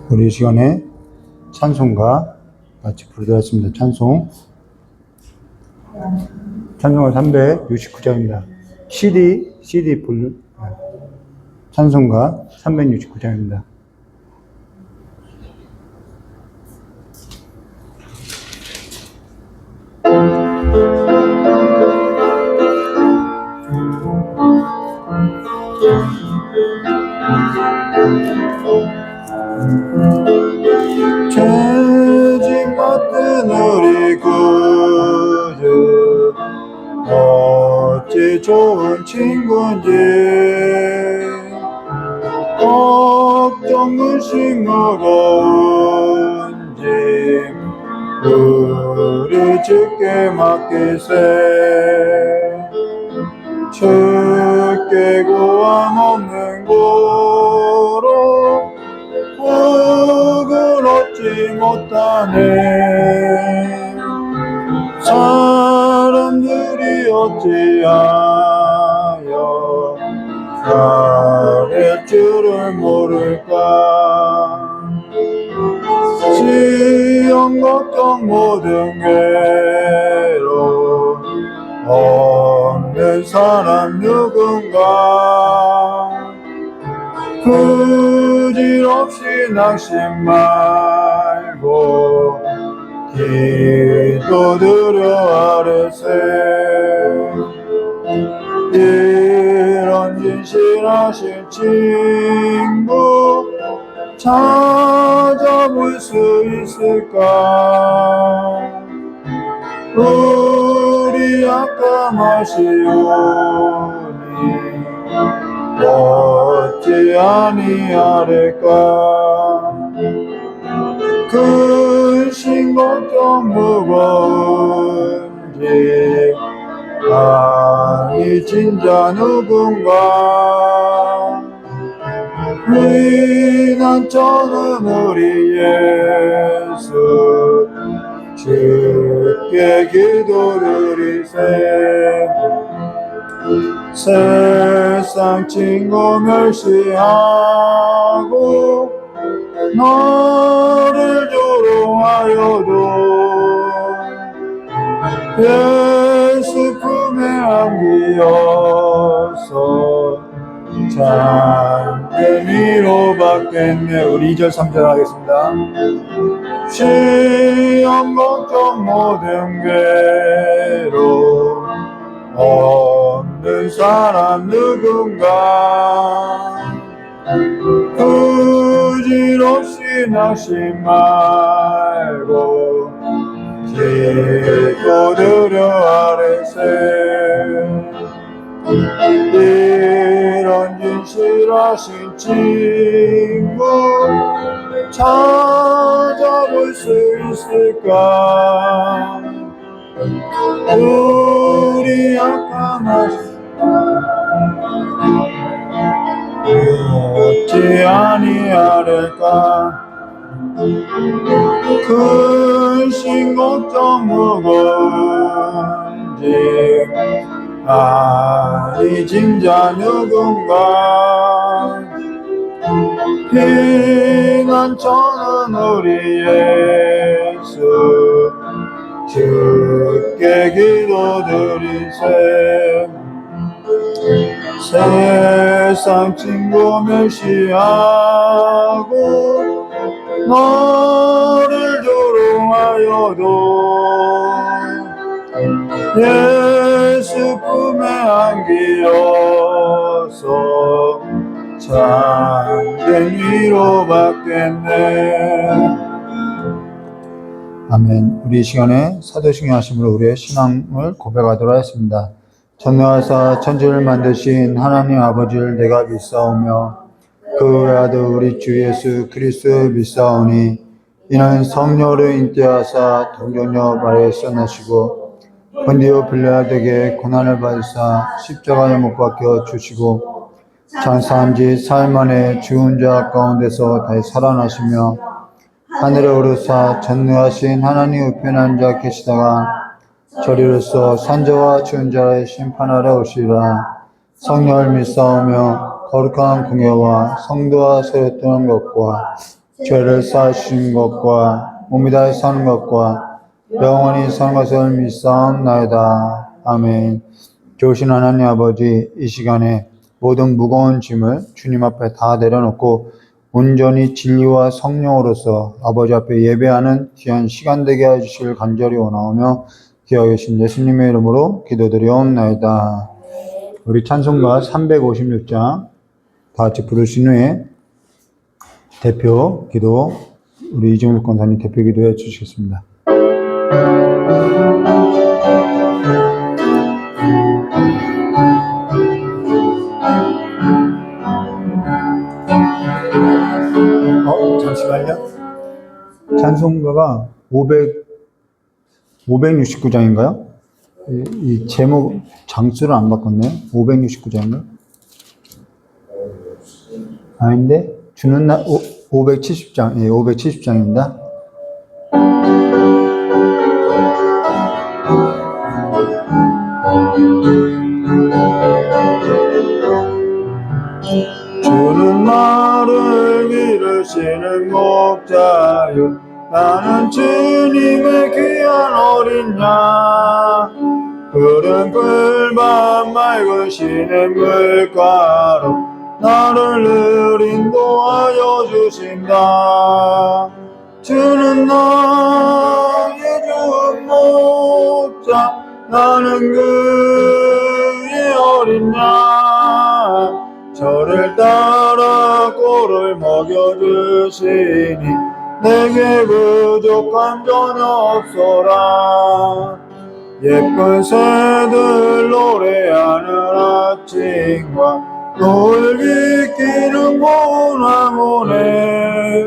우리 이 시간에 찬송가 같이 부르도록 하겠습니다. 찬송가 369장입니다. CD 찬송가 369장입니다. 죄짐 맡은 우리 구주 어찌 좋은 친구인지 걱정 의식 무거운 짐 우리 주께 맡기세. 주께 구함 없는 고로 복을 얻지 못하네. 사람들이 어찌하여 가릴 줄을 모를까. 시험 걱정 모든 괴로 없는 사람 누군가. 부질없이 낙심 말고 기도드려 아뢰세. 이런 진실하신 친구 찾아볼 수 있을까. 우리 약함하시오니 어찌 아니하릴까. 근심 걱정 무거운 짐 아니 진짜 누군가. 위난처는 우리 예수 주께 기도드리세. 세상 친구 멸시하고 너를 조롱하여도 예수 품에 안기어서 참된 위로받겠네. 우리 2절 3절 하겠습니다. 시험 걱정 모든 괴로 없는 사람 누군가. 부질없이 낙심 말고 기도드려 아뢰세. 이런 진실하신 친구 찾아볼 수 있을까. 우리 약함하신 어찌 아니하릴까. 근심 걱정 무거운 짐 아니 진짜 누군가. 피난처는 우리 예수 주께 기도드리세. 세상 친구 멸시하고 너를 조롱하여도 예수 품에 안기어서 참된 위로받겠네. 아멘. 우리 이 시간에 사도신경 하심으로 우리의 신앙을 고백하도록 하겠습니다. 전능하사 천지를 만드신 하나님 아버지를 내가 믿사오며 그 외아들 우리 주 예수 그리스도를 믿사오니 이는 성령으로 인도하사 동정녀 마리아에서 나시고 본디오 빌라에게 고난을 받으사 십자가에 못 박혀 주시고 장사한 지 사흘 만에 죽은 자 가운데서 다시 살아나시며 하늘에 오르사 전능하신 하나님 우편에 앉아 계시다가 저리로서 산자와 죽은 자의 심판하러 오시리라. 성령을 믿사오며 거룩한 공예와 성도와 서로 떠난 것과 죄를 사하신 것과 몸이 다해 사는 것과 영원히 사는 것을 믿사옵나이다. 아멘. 좋으신 하나님 아버지, 이 시간에 모든 무거운 짐을 주님 앞에 다 내려놓고 온전히 진리와 성령으로서 아버지 앞에 예배하는 귀한 시간 되게 해주실 간절히 원하오며 기억하 계신 예수님의 이름으로 기도드리옵나이다. 우리 찬송가 356장 다 같이 부르신 후에 대표 기도, 우리 이정일 권사님 대표 기도해 주시겠습니다. 잠시만요. 찬송가가 569장인가요? 이 제목 장수를 안 바꿨네요. 569장인가? 아닌데 주는 날 570장. 예, 570장입니다. 주는 나를 기르시는 목자요 나는 주님의 귀한 어린 양 푸른 꿀밤 맑은 시냇물가로 나를 늘 인도하여 주신다. 주는 나의 좋은 목자 나는 그의 어린 양 저를 따라 꼴을 먹여주시니 내게 부족함 전혀 없소라. 예쁜 새들 노래하는 아침과 노을 비키는 고나무네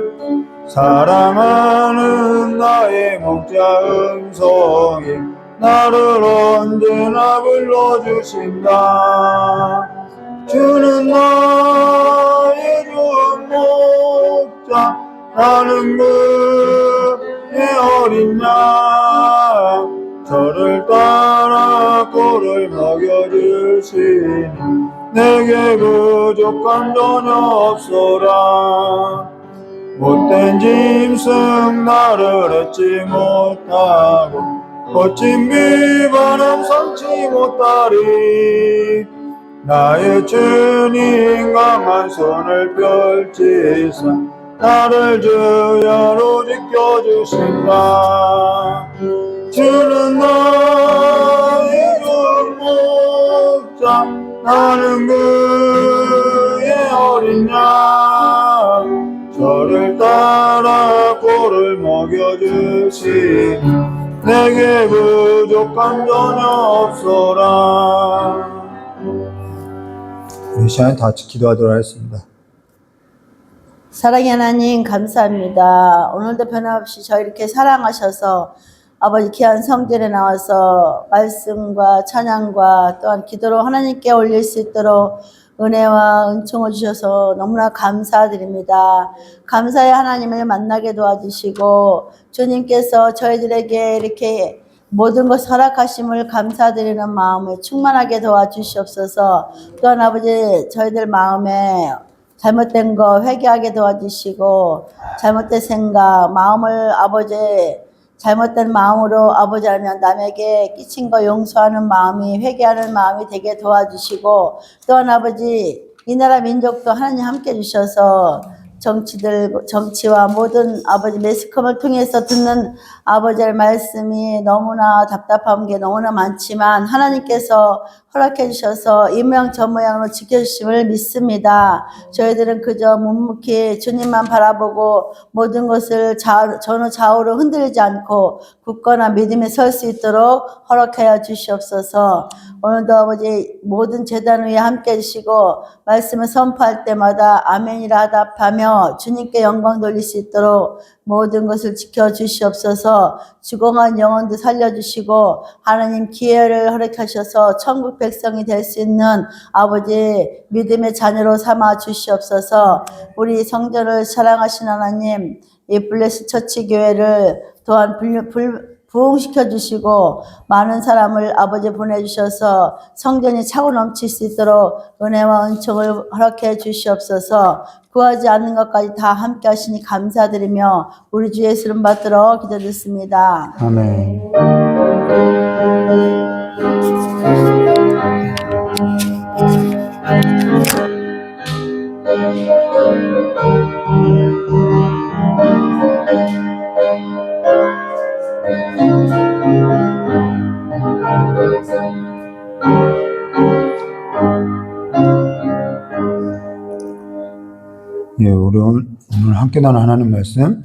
사랑하는 나의 목자 음성이 나를 언제나 불러주신다. 주는 나의 좋은 목자 나는 그의 어린 양 저를 따라 꼴을 먹여주시니 내게 부족함 전혀 없소라. 못된 짐승 나를 얻지 못하고 거친 비바람 삼지 못하리. 나의 주님 강한 손을 펼치사 나를 주야로 지켜주신다. 주는 나의 좋은 목자 나는 그의 어린 양 저를 따라 꼴을 먹여주시니 내게 부족함 전혀 없소라. 우리 시간에 다 같이 기도하도록 하겠습니다. 사랑의 하나님 감사합니다. 오늘도 변함없이 저희 이렇게 사랑하셔서 아버지 귀한 성전에 나와서 말씀과 찬양과 또한 기도로 하나님께 올릴 수 있도록 은혜와 은총을 주셔서 너무나 감사드립니다. 감사의 하나님을 만나게 도와주시고 주님께서 저희들에게 이렇게 모든 것 허락하심을 감사드리는 마음을 충만하게 도와주시옵소서. 또한 아버지 저희들 마음에 잘못된 거 회개하게 도와주시고 잘못된 생각 마음을 아버지 잘못된 마음으로 아버지 하면 남에게 끼친 거 용서하는 마음이 회개하는 마음이 되게 도와주시고 또한 아버지 이 나라 민족도 하나님 함께 주셔서 정치와 모든 아버지 매스컴을 통해서 듣는 아버지의 말씀이 너무나 답답한 게 너무나 많지만 하나님께서 허락해 주셔서 이 모양 저 모양으로 지켜주심을 믿습니다. 저희들은 그저 묵묵히 주님만 바라보고 모든 것을 전후 좌우로 흔들리지 않고 굳건한 믿음에 설 수 있도록 허락하여 주시옵소서. 오늘도 아버지 모든 제단 위에 함께 해주시고 말씀을 선포할 때마다 아멘이라 답하며 주님께 영광 돌릴 수 있도록 모든 것을 지켜주시옵소서. 죽어간 영혼도 살려주시고 하나님 기회를 허락하셔서 천국 백성이 될 수 있는 아버지 믿음의 자녀로 삼아 주시옵소서. 우리 성전을 사랑하신 하나님 이 블레스 처치 교회를 또한 부흥시켜 주시고 많은 사람을 아버지 보내주셔서 성전이 차고 넘칠 수 있도록 은혜와 은총을 허락해 주시옵소서. 구하지 않는 것까지 다 함께 하시니 감사드리며 우리 주 예수 이름 받들어 기도드렸습니다. 아멘. 예, 우리 오늘 함께 나눈 하나님 말씀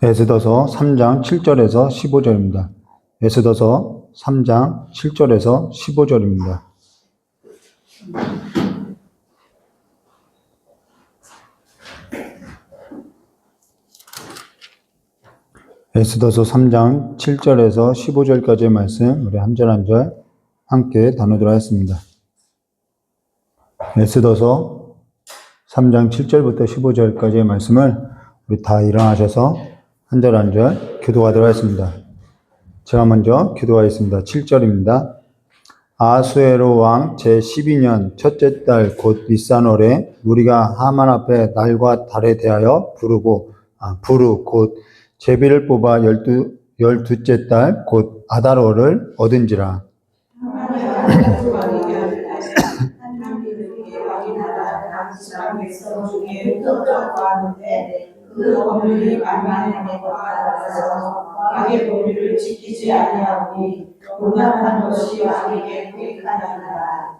에스더서 3장 7절에서 15절입니다. 에스더서 3장 7절에서 15절입니다. 에스더서 3장 7절에서 15절까지의 말씀 우리 한 절 한 절 함께 나누도록 하겠습니다. 에스더서 3장 7절부터 15절까지의 말씀을 우리 다 일어나셔서 한 절 한 절 기도하도록 하겠습니다. 제가 먼저 기도하겠습니다. 7절입니다. 아하수에로 왕 제12년 첫째 달 곧 니산월에 우리가 하만 앞에 날과 달에 대하여 부르 곧 제비를 뽑아 열두째 달 곧 아달월을 얻은지라. 그 법률이 만만한 것과 같아서 왕의 법률을 지키지 아니하오니 용납한 것이 왕에게 부익하니라.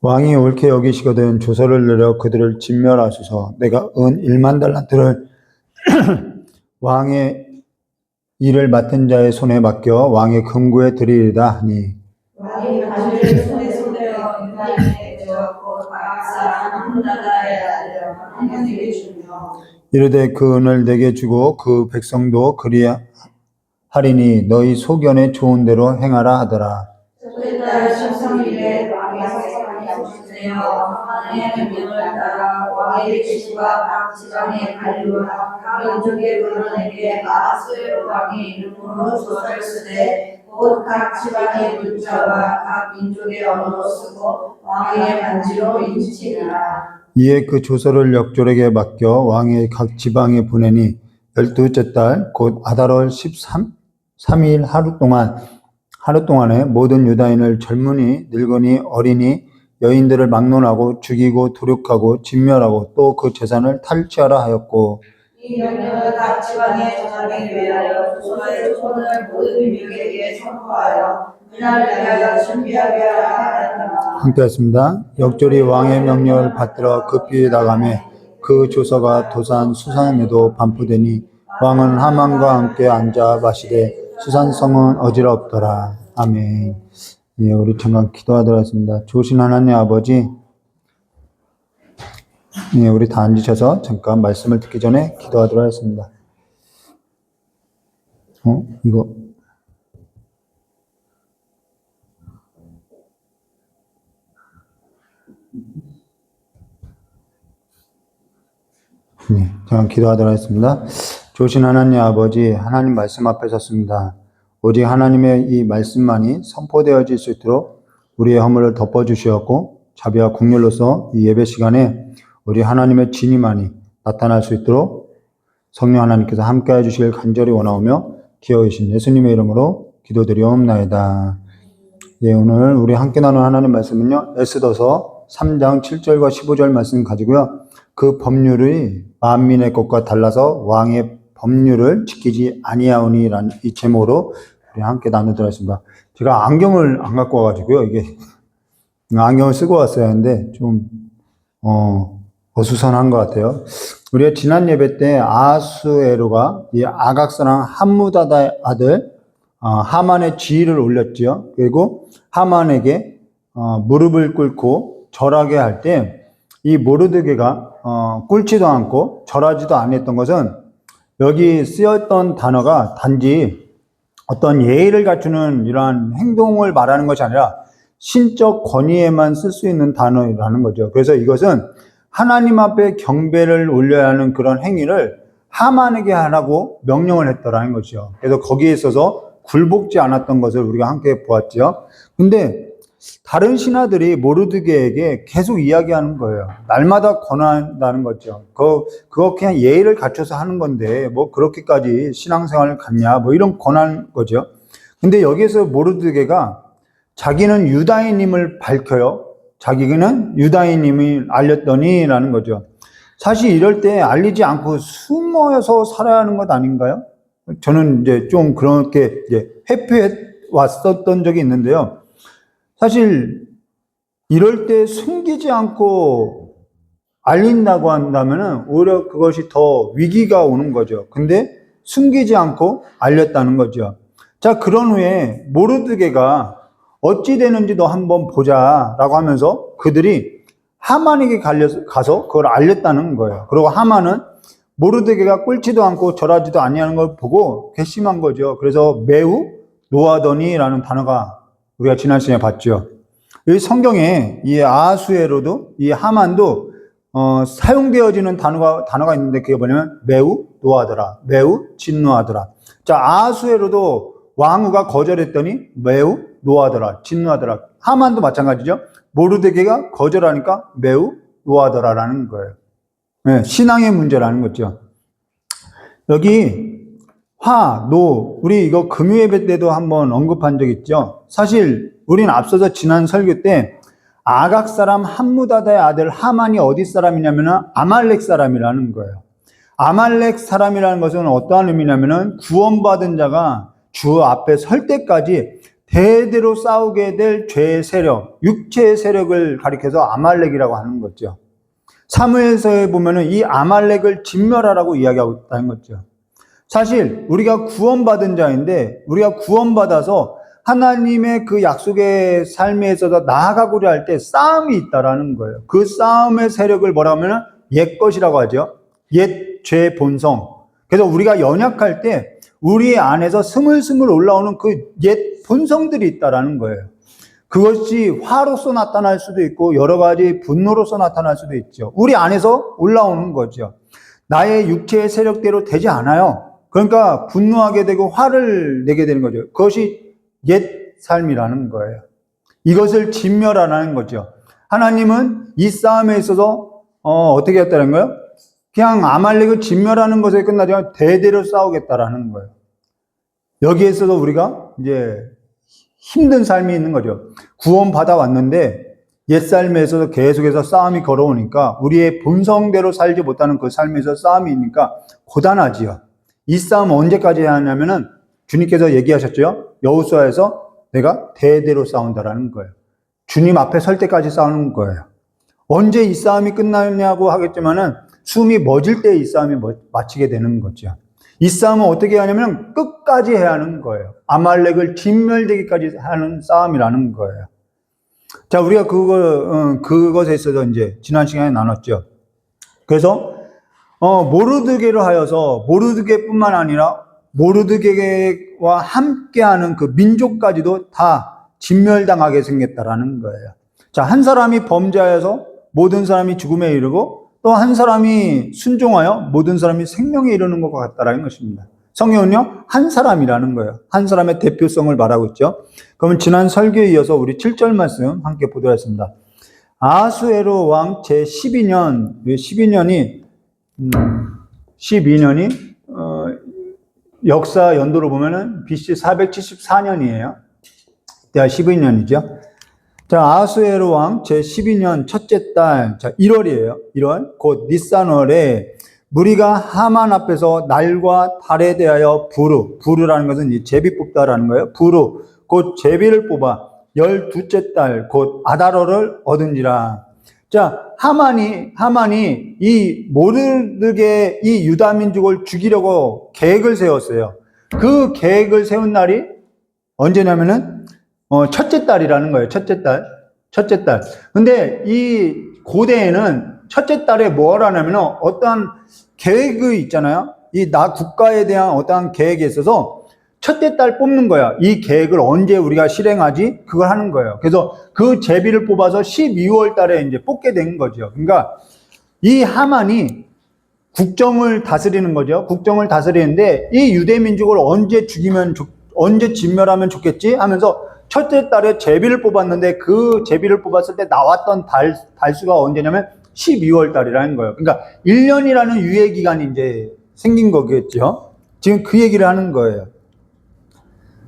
왕이 옳게 여기시거든 조서를 내려 그들을 진멸하소서. 내가 은 1만 달란트를 왕의 일을 맡은 자의 손에 맡겨 왕의 금고에 드리리다 하니 왕이 가지를 손에 손대어 유다인에 되었고 각사 한 나라에 아들을 하나님께 주며 이르되 그 은을 내게 주고 그 백성도 그리하리니 너희 소견에 좋은 대로 행하라 하더라. 첫째 달 13일에 왕의 사상이 주세요. 왕의 명령을 따라 왕의 계시와 각 지방의 관리와 각 민족의 의원에게 아하수에로 왕의 이름으로 조서를 쓰되 곧 각 지방의 문자와 각 민족의 언어로 쓰고 왕의 반지로 인치리라. 이에 그 조서를 역졸에게 맡겨 왕의 각 지방에 보내니 12째 달 곧 아달월 13일 하루 동안에 모든 유다인을 젊은이 늙은이 어린이 여인들을 막론하고 죽이고 도륙하고 진멸하고 또 그 재산을 탈취하라 하였고 이 명령을 각 지방에 전하기 위하여 조서의 손을 모든 민족에게 선포하여 그날을 위하여 준비하게 하라. 함께 했습니다. 역졸이 왕의 명령을 받들어 급히 나가매 그 조서가 도산 수산에도 반포되니 왕은 하만과 함께 앉아 마시되 수산성은 어지럽더라. 아멘. 예, 우리 잠깐 기도하도록 하겠습니다. 좋으신 하나님 아버지, 예, 우리 다 앉으셔서 잠깐 말씀을 듣기 전에 기도하도록 하겠습니다. 이거. 네, 잠깐 기도하도록 하겠습니다. 좋으신 하나님 아버지, 하나님 말씀 앞에 섰습니다. 오직 하나님의 이 말씀만이 선포되어질 수 있도록 우리의 허물을 덮어주시었고 자비와 국률로서 이 예배 시간에 우리 하나님의 진리만이 나타날 수 있도록 성령 하나님께서 함께해 주시길 간절히 원하오며 기어이신 예수님의 이름으로 기도드리옵나이다. 예, 오늘 우리 함께 나눈 하나님 말씀은요, 에스더서 3장 7절과 15절 말씀 가지고요. 그 법률이 만민의 것과 달라서 왕의 법률을 지키지 아니하오니라는 이 제목으로 우리 함께 나누도록 하겠습니다. 제가 안경을 안 갖고 와가지고요. 이게 안경을 쓰고 왔어야 하는데 좀 어수선한 것 같아요. 우리가 지난 예배 때 아하수에로가 이 아각 사람 함무다다의 아들 하만의 지위를 올렸죠. 그리고 하만에게 무릎을 꿇고 절하게 할 때 이 모르드게가 꿇지도 않고 절하지도 않았던 것은 여기 쓰였던 단어가 단지 어떤 예의를 갖추는 이러한 행동을 말하는 것이 아니라 신적 권위에만 쓸 수 있는 단어라는 거죠. 그래서 이것은 하나님 앞에 경배를 올려야 하는 그런 행위를 하만에게 하라고 명령을 했더라는 거죠. 그래서 거기에 있어서 굴복지 않았던 것을 우리가 함께 보았죠. 근데 다른 신하들이 모르드게에게 계속 이야기하는 거예요. 날마다 권한다는 거죠. 그거 그냥 예의를 갖춰서 하는 건데 뭐 그렇게까지 신앙생활을 갖냐 뭐 이런 권한 거죠. 근데 여기에서 모르드게가 자기는 유다인임을 밝혀요. 자기는 유다인임을 알렸더니라는 거죠. 사실 이럴 때 알리지 않고 숨어서 살아야 하는 것 아닌가요? 저는 이제 좀 그렇게 이제 회피해 왔었던 적이 있는데요. 사실 이럴 때 숨기지 않고 알린다고 한다면은 오히려 그것이 더 위기가 오는 거죠. 근데 숨기지 않고 알렸다는 거죠. 자, 그런 후에 모르드게가 어찌 되는지도 한번 보자라고 하면서 그들이 하만에게 가서 그걸 알렸다는 거예요. 그리고 하만은 모르드게가 꿇지도 않고 절하지도 아니하는 걸 보고 괘씸한 거죠. 그래서 매우 노하더니라는 단어가 우리가 지난 시간에 봤죠. 이 성경에 이 아하수에로도 이 하만도 사용되어지는 단어가 있는데 그게 뭐냐면 매우 노하더라, 매우 진노하더라. 자, 아하수에로도 왕후가 거절했더니 매우 노하더라, 진노하더라. 하만도 마찬가지죠. 모르드게가 거절하니까 매우 노하더라라는 거예요. 네, 신앙의 문제라는 거죠. 여기 화, 노, 우리 이거 금요예배 때도 한번 언급한 적 있죠. 사실 우리는 앞서서 지난 설교 때 아각 사람 함무다다의 아들 하만이 어디 사람이냐면 아말렉 사람이라는 거예요. 아말렉 사람이라는 것은 어떠한 의미냐면은 구원받은 자가 주 앞에 설 때까지 대대로 싸우게 될 죄의 세력, 육체의 세력을 가리켜서 아말렉이라고 하는 거죠. 사무엘서에 보면은 이 아말렉을 진멸하라고 이야기하고 있다는 거죠. 사실 우리가 구원받은 자인데 우리가 구원받아서 하나님의 그 약속의 삶에 있어서 나아가고자 할 때 싸움이 있다라는 거예요. 그 싸움의 세력을 뭐라고 하면 옛것이라고 하죠. 옛 죄의 본성. 그래서 우리가 연약할 때 우리 안에서 스물스물 올라오는 그 옛 본성들이 있다라는 거예요. 그것이 화로서 나타날 수도 있고 여러 가지 분노로서 나타날 수도 있죠. 우리 안에서 올라오는 거죠. 나의 육체의 세력대로 되지 않아요. 그러니까 분노하게 되고 화를 내게 되는 거죠. 그것이 옛 삶이라는 거예요. 이것을 진멸하라는 거죠. 하나님은 이 싸움에 있어서 어떻게 했다는 거예요? 그냥 아말렉을 진멸하는 것에 끝나지 않고 대대로 싸우겠다라는 거예요. 여기에서도 우리가 이제 힘든 삶이 있는 거죠. 구원받아 왔는데 옛삶에서 계속해서 싸움이 걸어오니까 우리의 본성대로 살지 못하는 그 삶에서 싸움이 있으니까 고단하지요. 이 싸움 언제까지 해야 하냐면은 주님께서 얘기하셨죠. 여호수아에서 내가 대대로 싸운다라는 거예요. 주님 앞에 설 때까지 싸우는 거예요. 언제 이 싸움이 끝나냐고 하겠지만은 숨이 멎을 때 이 싸움이 마치게 되는 거죠. 이 싸움은 어떻게 하냐면 끝까지 해야 하는 거예요. 아말렉을 진멸되기까지 하는 싸움이라는 거예요. 자, 우리가 그것에 있어서 이제 지난 시간에 나눴죠. 그래서 모르드게로 하여서 모르드게뿐만 아니라 모르드게와 함께하는 그 민족까지도 다 진멸당하게 생겼다라는 거예요. 자, 한 사람이 범죄하여서 모든 사람이 죽음에 이르고 또 한 사람이 순종하여 모든 사람이 생명에 이르는 것 같다라는 것입니다. 성경은요, 한 사람이라는 거예요. 한 사람의 대표성을 말하고 있죠. 그러면 지난 설교에 이어서 우리 7절 말씀 함께 보도록 하겠습니다. 아하수에로 왕 제12년, 12년이 역사 연도로 보면은 BC 474년이에요. 대하 12년이죠. 자, 아하수에로 왕 제12년 첫째 달, 자, 1월이에요. 1월, 곧 니산월에 무리가 하만 앞에서 날과 달에 대하여 부르라는 것은 이 제비 뽑다라는 거예요. 곧 제비를 뽑아 12째 달, 곧 아다로를 얻은지라. 자, 하만이 이 모르드게 이 유다 민족을 죽이려고 계획을 세웠어요. 그 계획을 세운 날이 언제냐면은 첫째 달이라는 거예요. 첫째 달. 근데 이 고대에는 첫째 달에 뭘 하냐면 어떠한 계획이 있잖아요. 이 국가에 대한 어떠한 계획에 있어서 첫째 달 뽑는 거야. 이 계획을 언제 우리가 실행하지? 그걸 하는 거예요. 그래서 그 제비를 뽑아서 12월 달에 이제 뽑게 된 거죠. 그러니까 이 하만이 국정을 다스리는 거죠. 국정을 다스리는데 이 유대 민족을 언제 진멸하면 좋겠지? 하면서 첫째 달에 제비를 뽑았는데 그 제비를 뽑았을 때 나왔던 달수가 언제냐면 12월 달이라는 거예요. 그러니까 1년이라는 유예 기간이 이제 생긴 거겠죠. 지금 그 얘기를 하는 거예요.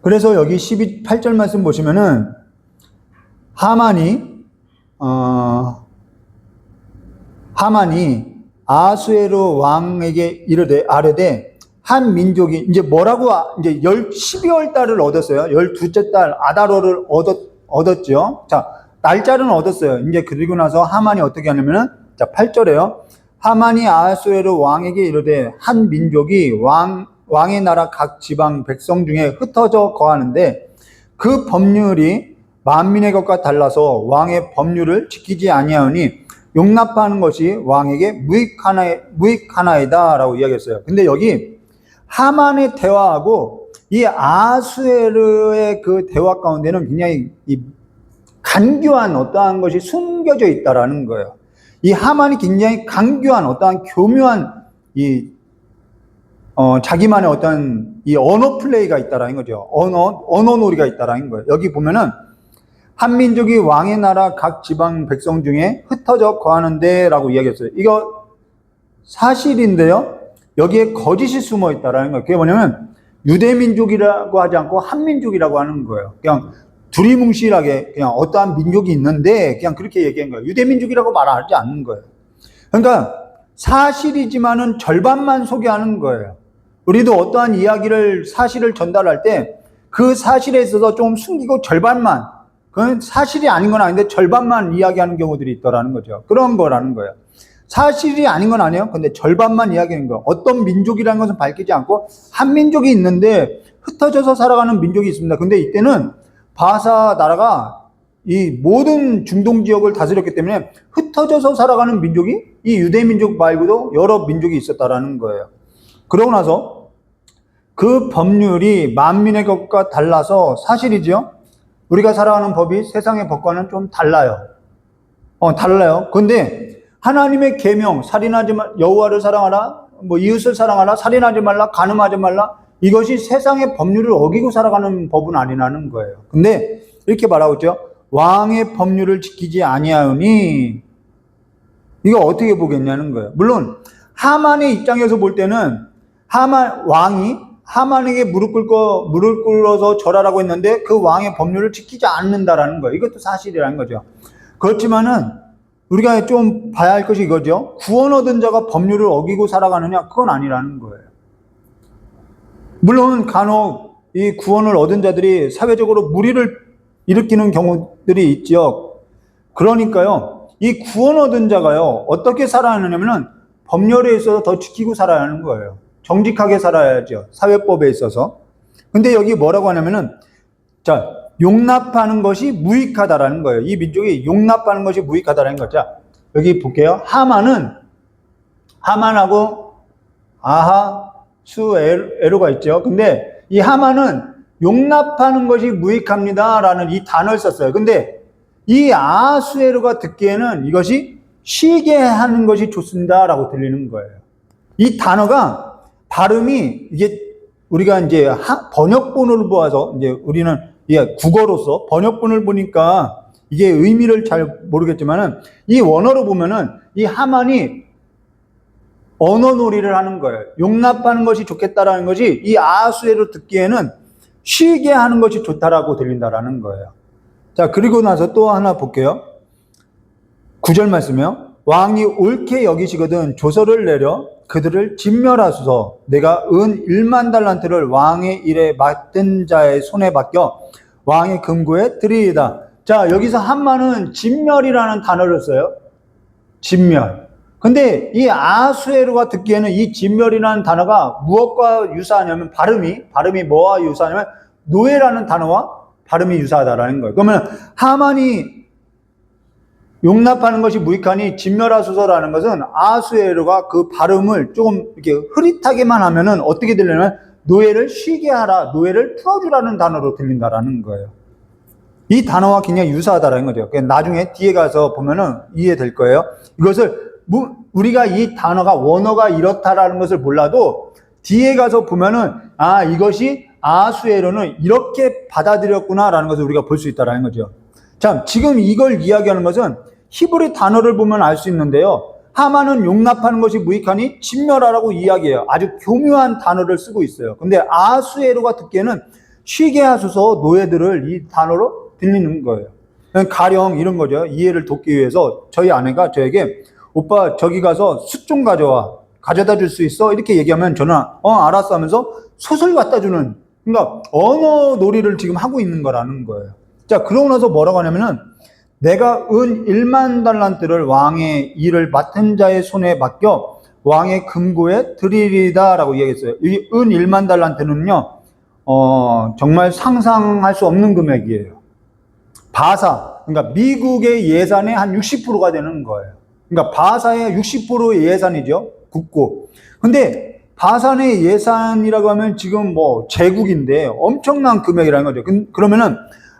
그래서 여기 8절 말씀 보시면은 하만이 아하수에로 왕에게 아뢰되 한 민족이 이제 뭐라고 이제 12월 달을 얻었어요. 12째 달 아다로를 얻었죠. 자, 날짜는 얻었어요. 이제 그리고 나서 하만이 어떻게 하냐면은 자, 8절에요. 하만이 아하수에로 왕에게 이르되 한 민족이 왕의 나라 각 지방 백성 중에 흩어져 거하는데 그 법률이 만민의 것과 달라서 왕의 법률을 지키지 아니하오니 용납하는 것이 왕에게 무익하나이다 라고 이야기했어요. 근데 여기 하만의 대화하고 이 아하수에르의 그 대화 가운데는 굉장히 간교한 어떠한 것이 숨겨져 있다라는 거예요. 이 하만이 굉장히 간교한 어떠한 교묘한 자기만의 어떤 이 언어 플레이가 있다라는 거죠. 언어 놀이가 있다라는 거예요. 여기 보면은 한 민족이 왕의 나라 각 지방 백성 중에 흩어져 거하는데 라고 이야기했어요. 이거 사실인데요. 여기에 거짓이 숨어 있다라는 거예요. 그게 뭐냐면 유대민족이라고 하지 않고 한민족이라고 하는 거예요. 그냥 두리뭉실하게 그냥 어떠한 민족이 있는데 그냥 그렇게 얘기한 거예요. 유대민족이라고 말하지 않는 거예요. 그러니까 사실이지만은 절반만 소개하는 거예요. 우리도 어떠한 사실을 전달할 때 그 사실에 있어서 좀 숨기고 절반만, 그건 사실이 아닌 건 아닌데 절반만 이야기하는 경우들이 있더라는 거죠. 그런 거라는 거예요. 사실이 아닌 건 아니에요. 근데 절반만 이야기하는 거예요. 어떤 민족이라는 것은 밝히지 않고 한 민족이 있는데 흩어져서 살아가는 민족이 있습니다. 근데 이때는 바사 나라가 이 모든 중동 지역을 다스렸기 때문에 흩어져서 살아가는 민족이 이 유대 민족 말고도 여러 민족이 있었다라는 거예요. 그러고 나서 그 법률이 만민의 것과 달라서 사실이죠. 우리가 살아가는 법이 세상의 법과는 좀 달라요. 달라요. 근데 하나님의 계명, 여호와를 사랑하라, 이웃을 사랑하라, 살인하지 말라, 간음하지 말라, 이것이 세상의 법률을 어기고 살아가는 법은 아니라는 거예요. 근데 이렇게 말하고 있죠. 왕의 법률을 지키지 아니하오니, 이거 어떻게 보겠냐는 거예요. 물론 하만의 입장에서 볼 때는 왕이 하만에게 무릎 꿇어서 절하라고 했는데 그 왕의 법률을 지키지 않는다라는 거예요. 이것도 사실이라는 거죠. 그렇지만은 우리가 좀 봐야 할 것이 이거죠. 구원 얻은 자가 법률을 어기고 살아가느냐? 그건 아니라는 거예요. 물론 간혹 이 구원을 얻은 자들이 사회적으로 무리를 일으키는 경우들이 있죠. 그러니까요, 이 구원 얻은 자가요, 어떻게 살아야 하느냐면은 법률에 있어서 더 지키고 살아야 하는 거예요. 정직하게 살아야죠. 사회법에 있어서. 근데 여기 뭐라고 하냐면은, 자, 용납하는 것이 무익하다라는 거예요. 이 민족이 용납하는 것이 무익하다라는 거죠. 자, 여기 볼게요. 하만하고 아하수에로가 있죠. 근데 이 하만은 용납하는 것이 무익합니다라는 이 단어를 썼어요. 근데 이 아하수에로가 듣기에는 이것이 쉬게 하는 것이 좋습니다라고 들리는 거예요. 이 단어가 발음이 이게 우리가 이제 번역본을 보아서 이제 우리는 국어로서 번역본을 보니까 이게 의미를 잘 모르겠지만은 이 원어로 보면은 이 하만이 언어놀이를 하는 거예요. 용납하는 것이 좋겠다라는 것이 이 아하수에로 듣기에는 쉬게 하는 것이 좋다라고 들린다라는 거예요. 자, 그리고 나서 또 하나 볼게요. 9절 말씀이요. 왕이 옳게 여기시거든 조서를 내려 그들을 진멸하소서. 내가 은 1만 달란트를 왕의 일에 맡은 자의 손에 맡겨 왕의 금고에 드리이다. 자, 여기서 하만은 진멸이라는 단어를 써요. 진멸. 근데 이 아수에로가 듣기에는 이 진멸이라는 단어가 무엇과 유사하냐면 발음이 뭐와 유사하냐면 노예라는 단어와 발음이 유사하다라는 거예요. 그러면 하만이 용납하는 것이 무익하니 진멸하소서라는 것은 아수에로가 그 발음을 조금 이렇게 흐릿하게만 하면은 어떻게 들리냐면 노예를 쉬게 하라, 노예를 풀어주라는 단어로 들린다라는 거예요. 이 단어와 굉장히 유사하다라는 거죠. 나중에 뒤에 가서 보면은 이해될 거예요. 이것을 우리가 이 단어가 원어가 이렇다라는 것을 몰라도 뒤에 가서 보면은 아, 이것이 아수에로는 이렇게 받아들였구나라는 것을 우리가 볼 수 있다라는 거죠. 자, 지금 이걸 이야기하는 것은 히브리 단어를 보면 알 수 있는데요. 하만은 용납하는 것이 무익하니 진멸하라고 이야기해요. 아주 교묘한 단어를 쓰고 있어요. 근데 아수에로가 듣기에는 쉬게 하소서 노예들을 이 단어로 들리는 거예요. 가령 이런 거죠. 이해를 돕기 위해서 저희 아내가 저에게 오빠 저기 가서 숯 좀 가져다 줄 수 있어? 이렇게 얘기하면 저는 알았어 하면서 숯을 갖다 주는, 그러니까 언어 놀이를 지금 하고 있는 거라는 거예요. 자, 그러고 나서 뭐라고 하냐면은 내가 은 1만 달란트를 왕의 일을 맡은 자의 손에 맡겨 왕의 금고에 드리리다 라고 이야기했어요. 이 은 1만 달란트는요, 정말 상상할 수 없는 금액이에요. 바사, 그러니까 미국의 예산의 한 60%가 되는 거예요. 그러니까 바사의 60% 예산이죠. 국고. 근데 바산의 예산이라고 하면 지금 뭐 제국인데 엄청난 금액이라는 거죠. 그러면은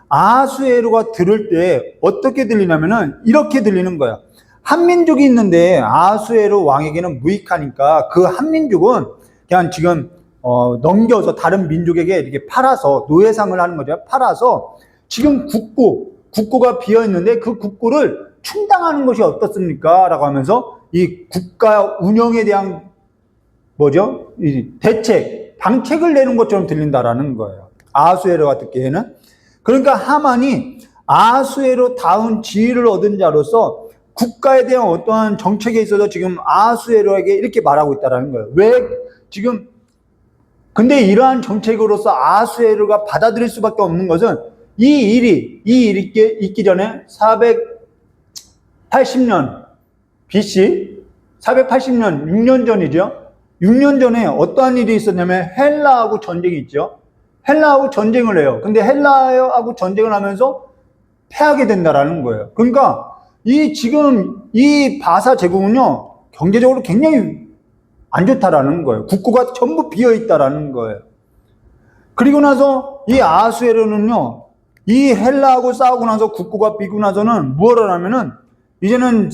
아수에로가 들을 때 어떻게 들리냐면은 이렇게 들리는 거야. 한민족이 있는데 아수에로 왕에게는 무익하니까 그 한민족은 그냥 지금 넘겨서 다른 민족에게 이렇게 팔아서 노예상을 하는 거죠. 팔아서 지금 국고가 비어 있는데 그 국고를 충당하는 것이 어떻습니까? 라고 하면서 이 국가 운영에 대한 뭐죠? 이 방책을 내는 것처럼 들린다라는 거예요. 아수에로가 듣기에는. 그러니까 하만이 아수에로다운 지위를 얻은 자로서 국가에 대한 어떠한 정책에 있어서 지금 아수에로에게 이렇게 말하고 있다라는 거예요. 왜 지금 근데 이러한 정책으로서 아수에로가 받아들일 수밖에 없는 것은 이 일이 있기 전에 480년 BC 480년 6년 전이죠. 6년 전에 어떠한 일이 있었냐면 헬라하고 전쟁이 있죠. 헬라하고 전쟁을 해요. 근데 헬라하고 전쟁을 하면서 패하게 된다라는 거예요. 그러니까 지금 이 바사 제국은요, 경제적으로 굉장히 안 좋다라는 거예요. 국고가 전부 비어 있다라는 거예요. 그리고 나서 이 아수에로는요, 이 헬라하고 싸우고 나서 국고가 비고 나서는 무엇을 하면은 이제는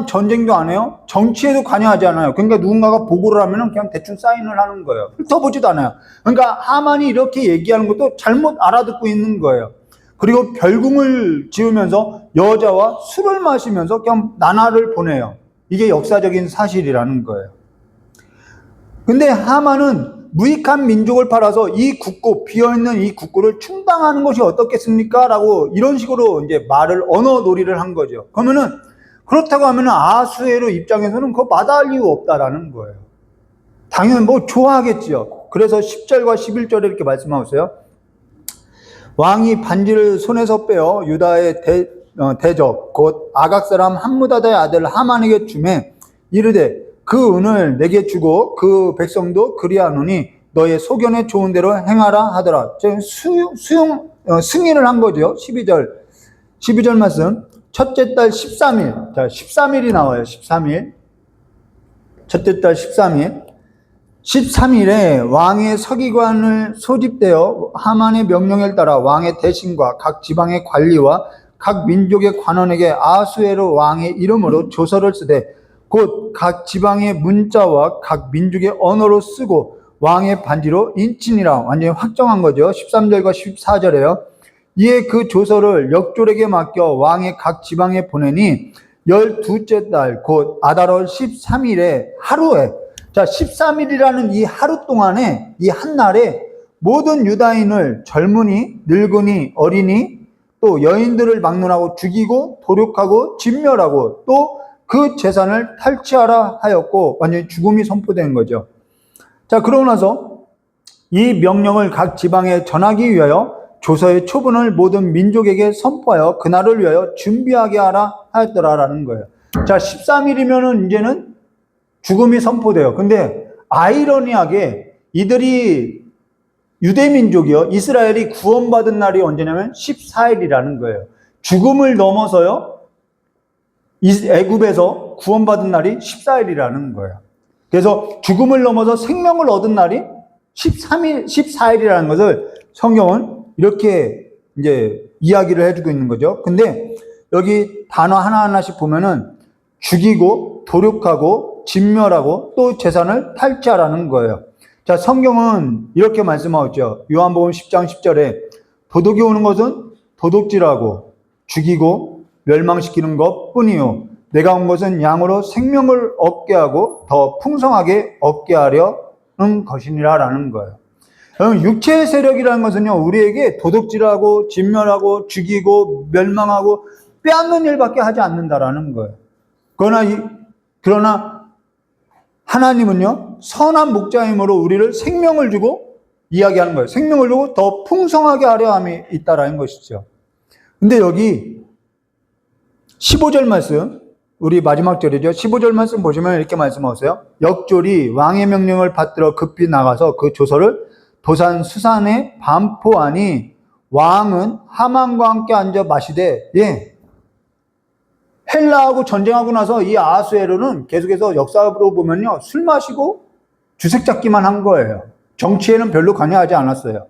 전쟁도 안 해요. 정치에도 관여하지 않아요. 그러니까 누군가가 보고를 하면은 그냥 대충 사인을 하는 거예요. 훑어보지도 않아요. 그러니까 하만이 이렇게 얘기하는 것도 잘못 알아듣고 있는 거예요. 그리고 별궁을 지으면서 여자와 술을 마시면서 그냥 나날을 보내요. 이게 역사적인 사실이라는 거예요. 근데 하만은 무익한 민족을 팔아서 이 국고, 비어있는 이 국고를 충당하는 것이 어떻겠습니까? 라고 이런 식으로 이제 언어 놀이를 한 거죠. 그러면은, 그렇다고 하면은 아수에로 입장에서는 그거 마다할 이유 없다라는 거예요. 당연히 뭐 좋아하겠지요. 그래서 10절과 11절에 이렇게 말씀하고 있어요. 왕이 반지를 손에서 빼어 유다의 대적, 곧 아각 사람 함무다다의 아들 하만에게 주매 이르되 그 은을 내게 주고 그 백성도 그리하노니 너의 소견에 좋은 대로 행하라 하더라. 승인을 한 거죠. 12절 말씀. 첫째 달 13일. 자, 13일이 나와요. 13일. 첫째 달 13일. 13일에 왕의 서기관을 소집되어 하만의 명령에 따라 왕의 대신과 각 지방의 관리와 각 민족의 관원에게 아수에로 왕의 이름으로 조서를 쓰되 곧 각 지방의 문자와 각 민족의 언어로 쓰고 왕의 반지로 인친이라 완전히 확정한 거죠. 13절과 14절에요. 이에 그 조서를 역졸에게 맡겨 왕의 각 지방에 보내니 12째 달 곧 아달월 13일에 하루에, 자 13일이라는 이 하루 동안에 이 한 날에 모든 유다인을 젊은이, 늙은이, 어린이, 또 여인들을 막론하고 죽이고 도륙하고 진멸하고 또 그 재산을 탈취하라 하였고 완전히 죽음이 선포되는 거죠. 자, 그러고 나서 이 명령을 각 지방에 전하기 위하여 조서의 초본을 모든 민족에게 선포하여 그날을 위하여 준비하게 하라 하였더라라는 거예요. 자, 13일이면은 이제는 죽음이 선포돼요. 근데 아이러니하게 이들이 유대민족이요, 이스라엘이 구원받은 날이 언제냐면 14일이라는 거예요. 죽음을 넘어서요, 애굽에서 구원받은 날이 14일이라는 거예요. 그래서 죽음을 넘어서 생명을 얻은 날이 14일이라는 것을 성경은 이렇게 이제 이야기를 해주고 있는 거죠. 근데 여기 단어 하나하나씩 보면은 죽이고 도륙하고 진멸하고 또 재산을 탈취하라는 거예요. 자, 성경은 이렇게 말씀하고 있죠. 요한복음 10장 10절에 도둑이 오는 것은 도둑질하고 죽이고 멸망시키는 것 뿐이요 내가 온 것은 양으로 생명을 얻게 하고 더 풍성하게 얻게 하려는 것이니라 라는 거예요. 육체의 세력이라는 것은요, 우리에게 도둑질하고 진멸하고 죽이고 멸망하고 빼앗는 일밖에 하지 않는다라는 거예요. 그러나 하나님은요, 선한 목자임으로 우리를 생명을 주고 이야기하는 거예요. 생명을 주고 더 풍성하게 하려 함이 있다라는 것이죠. 근데 여기 15절 말씀, 우리 마지막 절이죠. 15절 말씀 보시면 이렇게 말씀하세요. 역졸이 왕의 명령을 받들어 급히 나가서 그 조서를 도산 수산에 반포하니 왕은 하만과 함께 앉아 마시되, 헬라하고 전쟁하고 나서 이 아하수에로는 계속해서 역사로 보면요, 술 마시고 주색 잡기만 한 거예요. 정치에는 별로 관여하지 않았어요.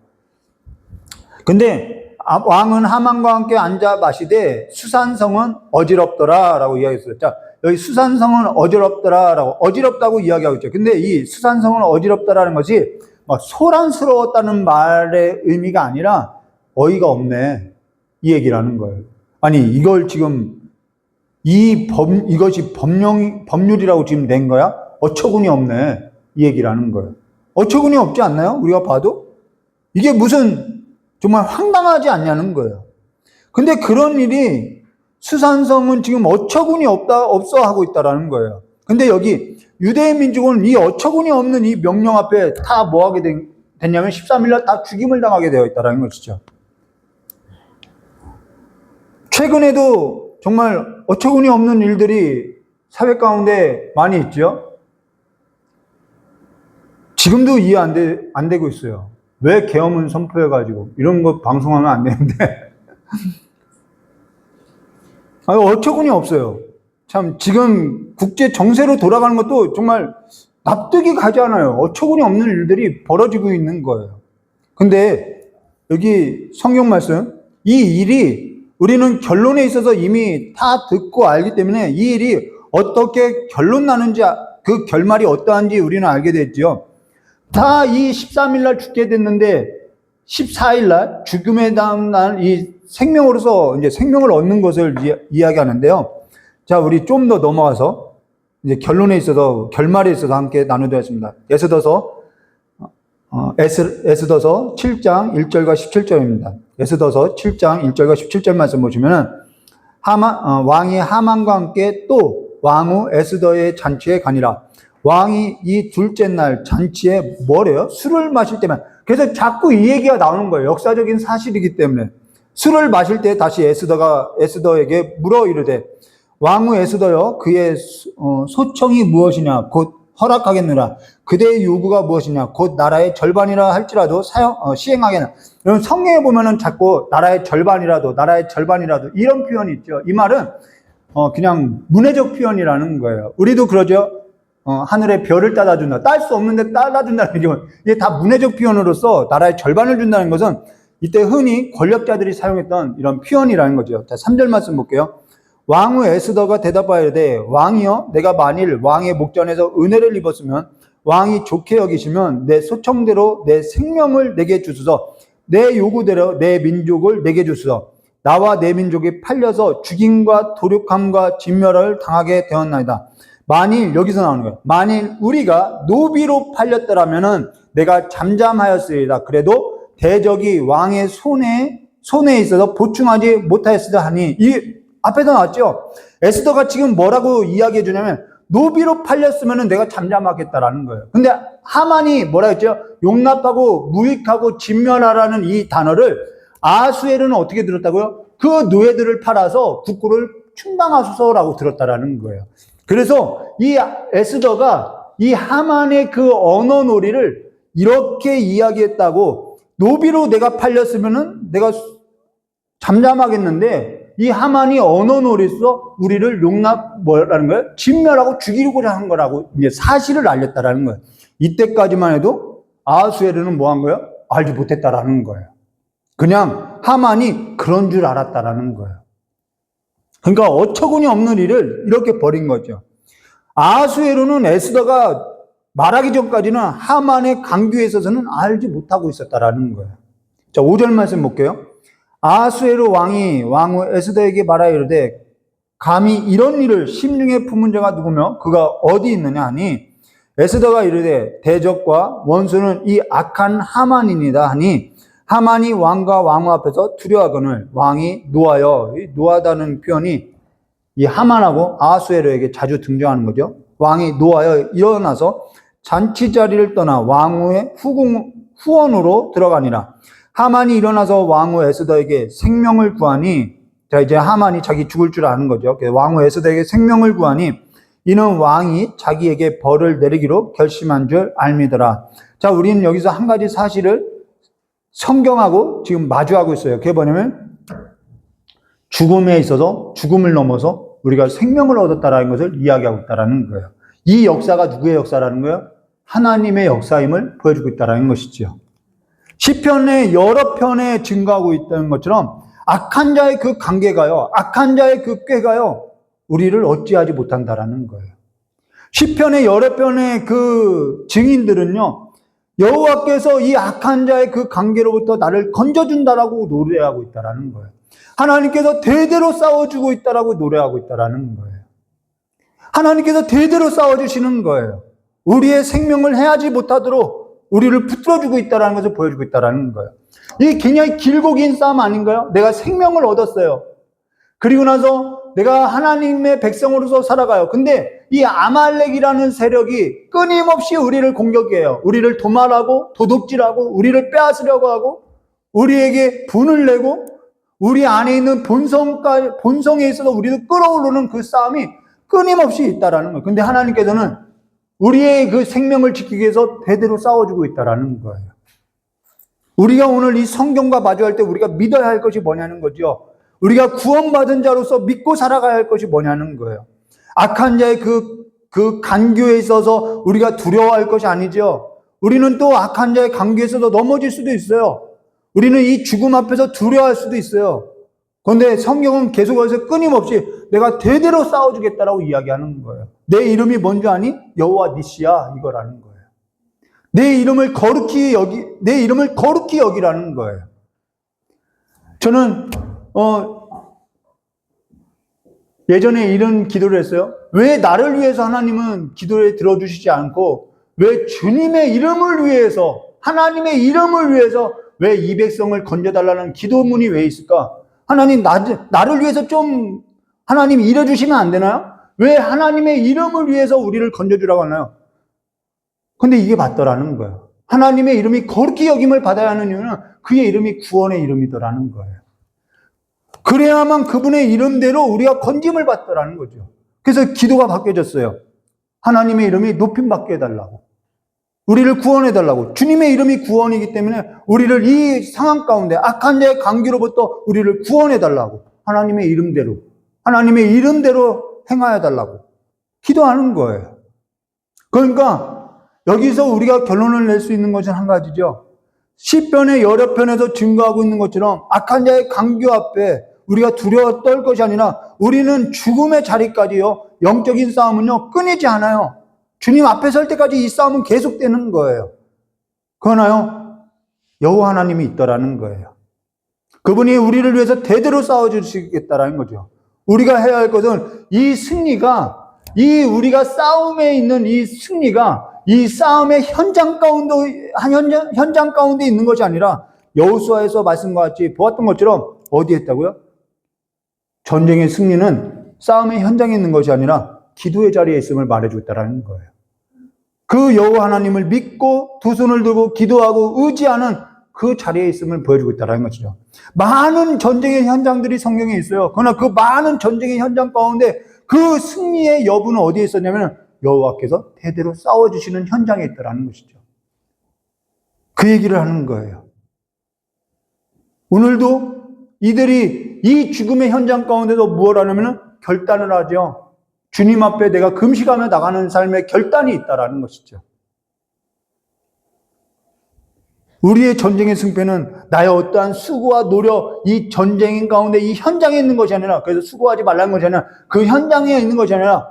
근데 왕은 하만과 함께 앉아 마시되 수산성은 어지럽더라 라고 이야기했어요. 자, 여기 수산성은 어지럽더라 라고, 어지럽다고 이야기하고 있죠. 근데 이 수산성은 어지럽다라는 것이 막 소란스러웠다는 말의 의미가 아니라 어이가 없네, 이 얘기라는 거예요. 아니, 이걸 지금 이것이 법률이라고 지금 낸 거야? 어처구니 없네, 이 얘기라는 거예요. 어처구니 없지 않나요? 우리가 봐도? 이게 무슨 정말 황당하지 않냐는 거예요. 근데 그런 일이 수산성은 지금 어처구니 없어 하고 있다라는 거예요. 근데 여기 유대인 민족은 이 어처구니 없는 이 명령 앞에 다 뭐 하게 됐냐면 13일날 다 죽임을 당하게 되어 있다라는 것이죠. 최근에도 정말 어처구니 없는 일들이 사회 가운데 많이 있죠. 지금도 이해 안 되고 있어요. 왜 계엄을 선포해가지고 이런 거 방송하면 안 되는데 어처구니 없어요. 참 지금 국제 정세로 돌아가는 것도 정말 납득이 가지 않아요. 어처구니 없는 일들이 벌어지고 있는 거예요. 근데 여기 성경 말씀, 이 일이 우리는 결론에 있어서 이미 다 듣고 알기 때문에 이 일이 어떻게 결론 나는지, 그 결말이 어떠한지 우리는 알게 됐죠. 다 이 13일 날 죽게 됐는데 14일 날 죽음의 다음 날 이 생명으로서 이제 생명을 얻는 것을 이야기하는데요. 자, 우리 좀 더 넘어가서 이제 결론에 있어서, 결말에 있어서 함께 나누도록 에스더서 7장 1절과 17절입니다. 에스더서 7장 1절과 17절 말씀 보시면은 왕이 하만과 함께 또 왕후 에스더의 잔치에 가니라. 왕이 이 둘째 날 잔치에 뭐래요? 술을 마실 때만. 그래서 자꾸 이 얘기가 나오는 거예요. 역사적인 사실이기 때문에. 술을 마실 때 다시 에스더에게 물어 이르되, 왕후 에스더여, 그의 소청이 무엇이냐? 곧 허락하겠느라. 그대의 요구가 무엇이냐? 곧 나라의 절반이라 할지라도 시행하겠나. 여러분, 성경에 보면은 자꾸 나라의 절반이라도 이런 표현이 있죠. 이 말은 그냥 문해적 표현이라는 거예요. 우리도 그러죠. 하늘의 별을 따다준다. 딸 수 없는데 따다준다는 게, 이게 다 문해적 표현으로서 나라의 절반을 준다는 것은 이때 흔히 권력자들이 사용했던 이런 표현이라는 거죠. 자, 3절 말씀 볼게요. 왕후 에스더가 대답하여 이르되, 왕이여, 내가 만일 왕의 목전에서 은혜를 입었으면 왕이 좋게 여기시면 내 소청대로 내 생명을 내게 주소서, 내 요구대로 내 민족을 내게 주소서. 나와 내 민족이 팔려서 죽임과 도륙함과 진멸을 당하게 되었나이다. 만일, 여기서 나오는 거예요. 만일 우리가 노비로 팔렸더라면은 내가 잠잠하였으리라. 그래도 대적이 왕의 손에 손해에 있어서 보충하지 못하였으다 하니, 이 앞에서 나왔죠. 에스더가 지금 뭐라고 이야기해 주냐면 노비로 팔렸으면 내가 잠잠하겠다라는 거예요. 근데 하만이 뭐라 했죠? 용납하고 무익하고 진멸하라는 이 단어를 아수에르는 어떻게 들었다고요? 그 노예들을 팔아서 국고를 충당하소서라고 들었다라는 거예요. 그래서 이 에스더가 이 하만의 그 언어놀이를 이렇게 이야기했다고, 노비로 내가 팔렸으면은 내가 잠잠하겠는데 이 하만이 언어놀이에서 우리를 뭐라는 거예요? 진멸하고 죽이고자 한 거라고 이제 사실을 알렸다라는 거예요. 이때까지만 해도 아하수에르는 뭐 한 거예요? 알지 못했다라는 거예요. 그냥 하만이 그런 줄 알았다라는 거예요. 그러니까 어처구니 없는 일을 이렇게 벌인 거죠. 아하수에르는 에스더가 말하기 전까지는 하만의 강교에 있어서는 알지 못하고 있었다라는 거예요. 자, 5절 말씀 볼게요. 아하수에르 왕이 왕후 에스더에게 말하여 이르되 감히 이런 일을 심중에 품은 자가 누구며 그가 어디 있느냐 하니, 에스더가 이르되 대적과 원수는 이 악한 하만이니이다 하니, 하만이 왕과 왕후 앞에서 두려워하거늘 왕이 노하여, 노하다는 표현이 이 하만하고 아하수에르에게 자주 등장하는 거죠. 왕이 노하여 일어나서 잔치 자리를 떠나 왕후의 후원으로 들어가니라. 하만이 일어나서 왕후 에스더에게 생명을 구하니, 자, 이제 하만이 자기 죽을 줄 아는 거죠. 왕후 에스더에게 생명을 구하니 이는 왕이 자기에게 벌을 내리기로 결심한 줄 알미더라. 자, 우리는 여기서 한 가지 사실을 성경하고 지금 마주하고 있어요. 그게 뭐냐면 죽음에 있어서 죽음을 넘어서 우리가 생명을 얻었다라는 것을 이야기하고 있다라는 거예요. 이 역사가 누구의 역사라는 거예요? 하나님의 역사임을 보여주고 있다라는 것이죠. 시편의 여러 편에 증거하고 있다는 것처럼 악한 자의 그 관계가요, 악한 자의 그 꾀가요, 우리를 어찌하지 못한다라는 거예요. 시편의 여러 편의 그 증인들은요, 여호와께서 이 악한 자의 그 관계로부터 나를 건져준다라고 노래하고 있다라는 거예요. 하나님께서 대대로 싸워주고 있다라고 노래하고 있다라는 거예요. 하나님께서 대대로 싸워주시는 거예요. 우리의 생명을 해하지 못하도록 우리를 붙들어주고 있다는 것을 보여주고 있다는 거예요. 이게 굉장히 길고 긴 싸움 아닌가요? 내가 생명을 얻었어요. 그리고 나서 내가 하나님의 백성으로서 살아가요. 근데 이 아말렉이라는 세력이 끊임없이 우리를 공격해요. 우리를 도말하고 도둑질하고 우리를 빼앗으려고 하고 우리에게 분을 내고 우리 안에 있는 본성에 있어서 우리도 끌어오르는 그 싸움이 끊임없이 있다라는 거예요. 근데 하나님께서는 우리의 그 생명을 지키기 위해서 대대로 싸워주고 있다라는 거예요. 우리가 오늘 이 성경과 마주할 때 우리가 믿어야 할 것이 뭐냐는 거죠. 우리가 구원받은 자로서 믿고 살아가야 할 것이 뭐냐는 거예요. 악한 자의 그 간교에 있어서 우리가 두려워할 것이 아니죠. 우리는 또 악한 자의 간교에 있어서 넘어질 수도 있어요. 우리는 이 죽음 앞에서 두려워할 수도 있어요. 그런데 성경은 계속해서 끊임없이 내가 대대로 싸워주겠다라고 이야기하는 거예요. 내 이름이 뭔지 아니? 여호와 니시야, 이거라는 거예요. 내 이름을 거룩히 여기라는 거예요. 저는 예전에 이런 기도를 했어요. 왜 나를 위해서 하나님은 기도에 들어주시지 않고 왜 주님의 이름을 위해서, 하나님의 이름을 위해서 왜 이 백성을 건져달라는 기도문이 왜 있을까? 하나님 나를 위해서 좀 하나님 일해주시면 안 되나요? 왜 하나님의 이름을 위해서 우리를 건져주라고 하나요? 근데 이게 맞더라는 거예요. 하나님의 이름이 거룩히 여김을 받아야 하는 이유는 그의 이름이 구원의 이름이더라는 거예요. 그래야만 그분의 이름대로 우리가 건짐을 받더라는 거죠. 그래서 기도가 바뀌어졌어요. 하나님의 이름이 높임받게 해달라고. 우리를 구원해달라고. 주님의 이름이 구원이기 때문에 우리를 이 상황 가운데 악한 자의 관계로부터 우리를 구원해달라고. 하나님의 이름대로 행하여달라고 기도하는 거예요. 그러니까 여기서 우리가 결론을 낼 수 있는 것은 한 가지죠. 시편의 여러 편에서 증거하고 있는 것처럼 악한 자의 강교 앞에 우리가 두려워 떨 것이 아니라 우리는 죽음의 자리까지요, 영적인 싸움은요 끊이지 않아요. 주님 앞에 설 때까지 이 싸움은 계속되는 거예요. 그러나요, 여호와 하나님이 있더라는 거예요. 그분이 우리를 위해서 대대로 싸워주시겠다라는 거죠. 우리가 해야 할 것은 이 승리가, 우리가 싸움에 있는 이 승리가 이 싸움의 현장 가운데 있는 것이 아니라 여호수아에서 말씀과 같이 보았던 것처럼 어디에 있다고요? 전쟁의 승리는 싸움의 현장에 있는 것이 아니라 기도의 자리에 있음을 말해주고 있다는 거예요. 그 여호와 하나님을 믿고 두 손을 들고 기도하고 의지하는 그 자리에 있음을 보여주고 있다는 것이죠. 많은 전쟁의 현장들이 성경에 있어요. 그러나 그 많은 전쟁의 현장 가운데 그 승리의 여부는 어디에 있었냐면 여호와께서 대대로 싸워주시는 현장에 있다는 것이죠. 그 얘기를 하는 거예요. 오늘도 이들이 이 죽음의 현장 가운데서 무엇을 하냐면 결단을 하죠. 주님 앞에 내가 금식하며 나가는 삶에 결단이 있다는 것이죠. 우리의 전쟁의 승패는 나의 어떠한 수고와 노력, 이 전쟁인 가운데 이 현장에 있는 것이 아니라, 그래서 수고하지 말라는 것이 아니라 그 현장에 있는 것이 아니라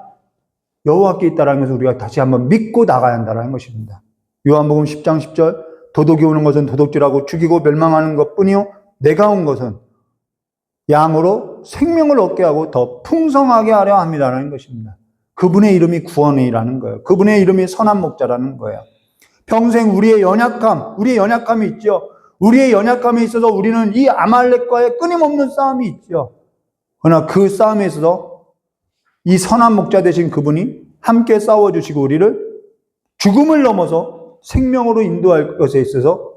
여호와께 있다는 것을 우리가 다시 한번 믿고 나가야 한다는 것입니다. 요한복음 10장 10절 도둑이 오는 것은 도둑질하고 죽이고 멸망하는 것뿐이요 내가 온 것은 양으로 생명을 얻게 하고 더 풍성하게 하려 합니다라는 것입니다. 그분의 이름이 구원이라는 거예요. 그분의 이름이 선한 목자라는 거예요. 평생 우리의 연약함이 있죠. 우리의 연약함에 있어서 우리는 이 아말렉과의 끊임없는 싸움이 있죠. 그러나 그 싸움에 있어서 이 선한 목자 되신 그분이 함께 싸워주시고 우리를 죽음을 넘어서 생명으로 인도할 것에 있어서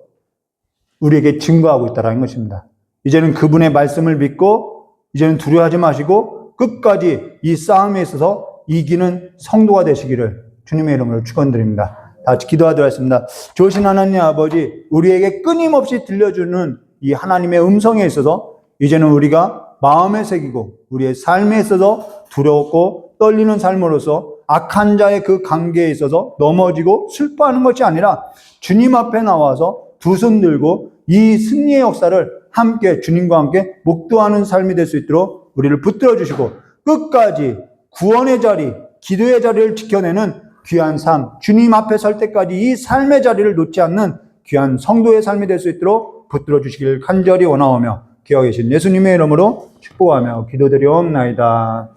우리에게 증거하고 있다는 것입니다. 이제는 그분의 말씀을 믿고 이제는 두려워하지 마시고 끝까지 이 싸움에 있어서 이기는 성도가 되시기를 주님의 이름으로 축원드립니다. 다 같이 기도하도록 하겠습니다. 좋으신 하나님 아버지, 우리에게 끊임없이 들려주는 이 하나님의 음성에 있어서 이제는 우리가 마음에 새기고 우리의 삶에 있어서 두렵고 떨리는 삶으로서 악한 자의 그 관계에 있어서 넘어지고 슬퍼하는 것이 아니라 주님 앞에 나와서 두 손 들고 이 승리의 역사를 함께 주님과 함께 목도하는 삶이 될 수 있도록 우리를 붙들어 주시고 끝까지 구원의 자리, 기도의 자리를 지켜내는 귀한 삶, 주님 앞에 설 때까지 이 삶의 자리를 놓지 않는 귀한 성도의 삶이 될 수 있도록 붙들어 주시길 간절히 원하오며 기억하 계신 예수님의 이름으로 축복하며 기도드리옵나이다.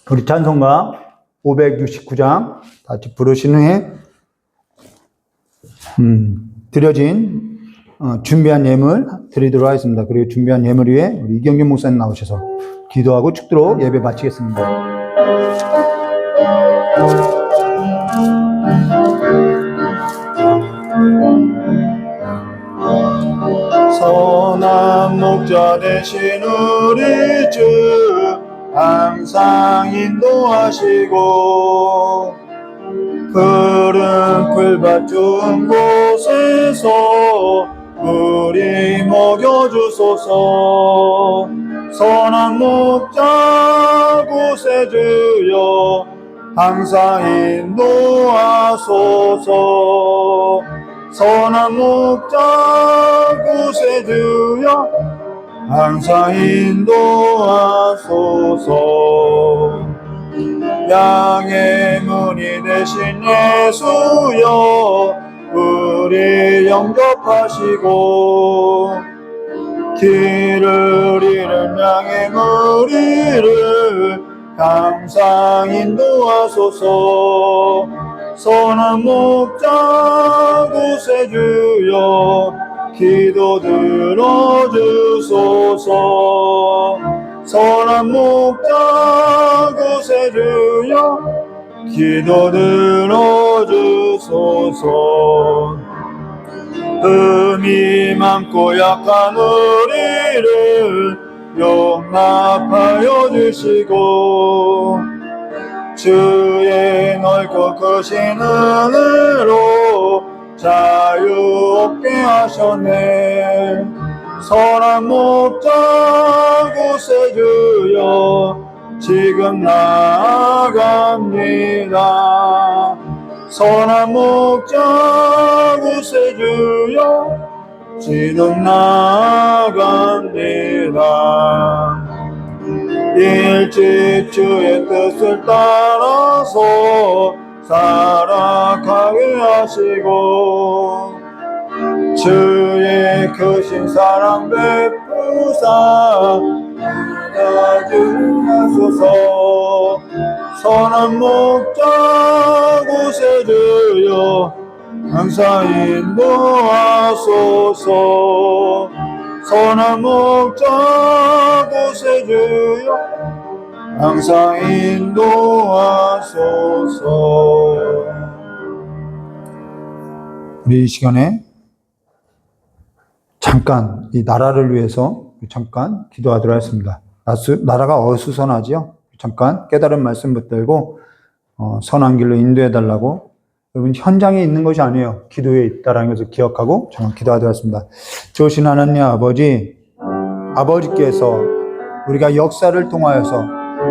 우리 찬송가 569장 같이 부르신 후에 드려진 준비한 예물 드리도록 하겠습니다. 그리고 준비한 예물 위에 우리 이경규 목사님 나오셔서 기도하고 축도로 예배 마치겠습니다. 선한 목자 되신 우리 주 항상 인도하시고 푸른 풀밭 좋은 곳에서 우리 먹여주소서. 선한 목자 곳에 주여 항상 인도하소서. 선한 목자 곳에 주여 항상 인도하소서. 양의 문이 되신 예수여 우리 영접하시고 길을 잃은 양의 무리를 항상 인도하소서. 선한 목자 곳에 주여 기도 들어주소서. 선한 목자 곳에 주여 기도 들어주소서. 흠이 많고 약한 우리를 용납하여 주시고 주의 넓고 크신 은혜로 자유 얻게 하셨네. 선한 목자 곳에 주여 지금 나아갑니다. 선한 목자 곳에 주여 지금 나아갑니다. 일찍 주의 뜻을 따라서 살아가게 하시고 주의 크신 사랑 베푸사 받아주소서. 선한 목자 곳에 주여 항상 인도하소서. 선한 목자 곳에 주여 항상 인도하소서. 우리 이 시간에 잠깐 이 나라를 위해서 잠깐 기도하도록 하겠습니다. 나라가 어수선하지요. 잠깐 깨달은 말씀 붙들고 선한 길로 인도해 달라고. 여러분 현장에 있는 것이 아니에요. 기도에 있다라는 것을 기억하고 정말 기도하도록 하겠습니다. 좋으신 하나님 아버지께서 우리가 역사를 통하여서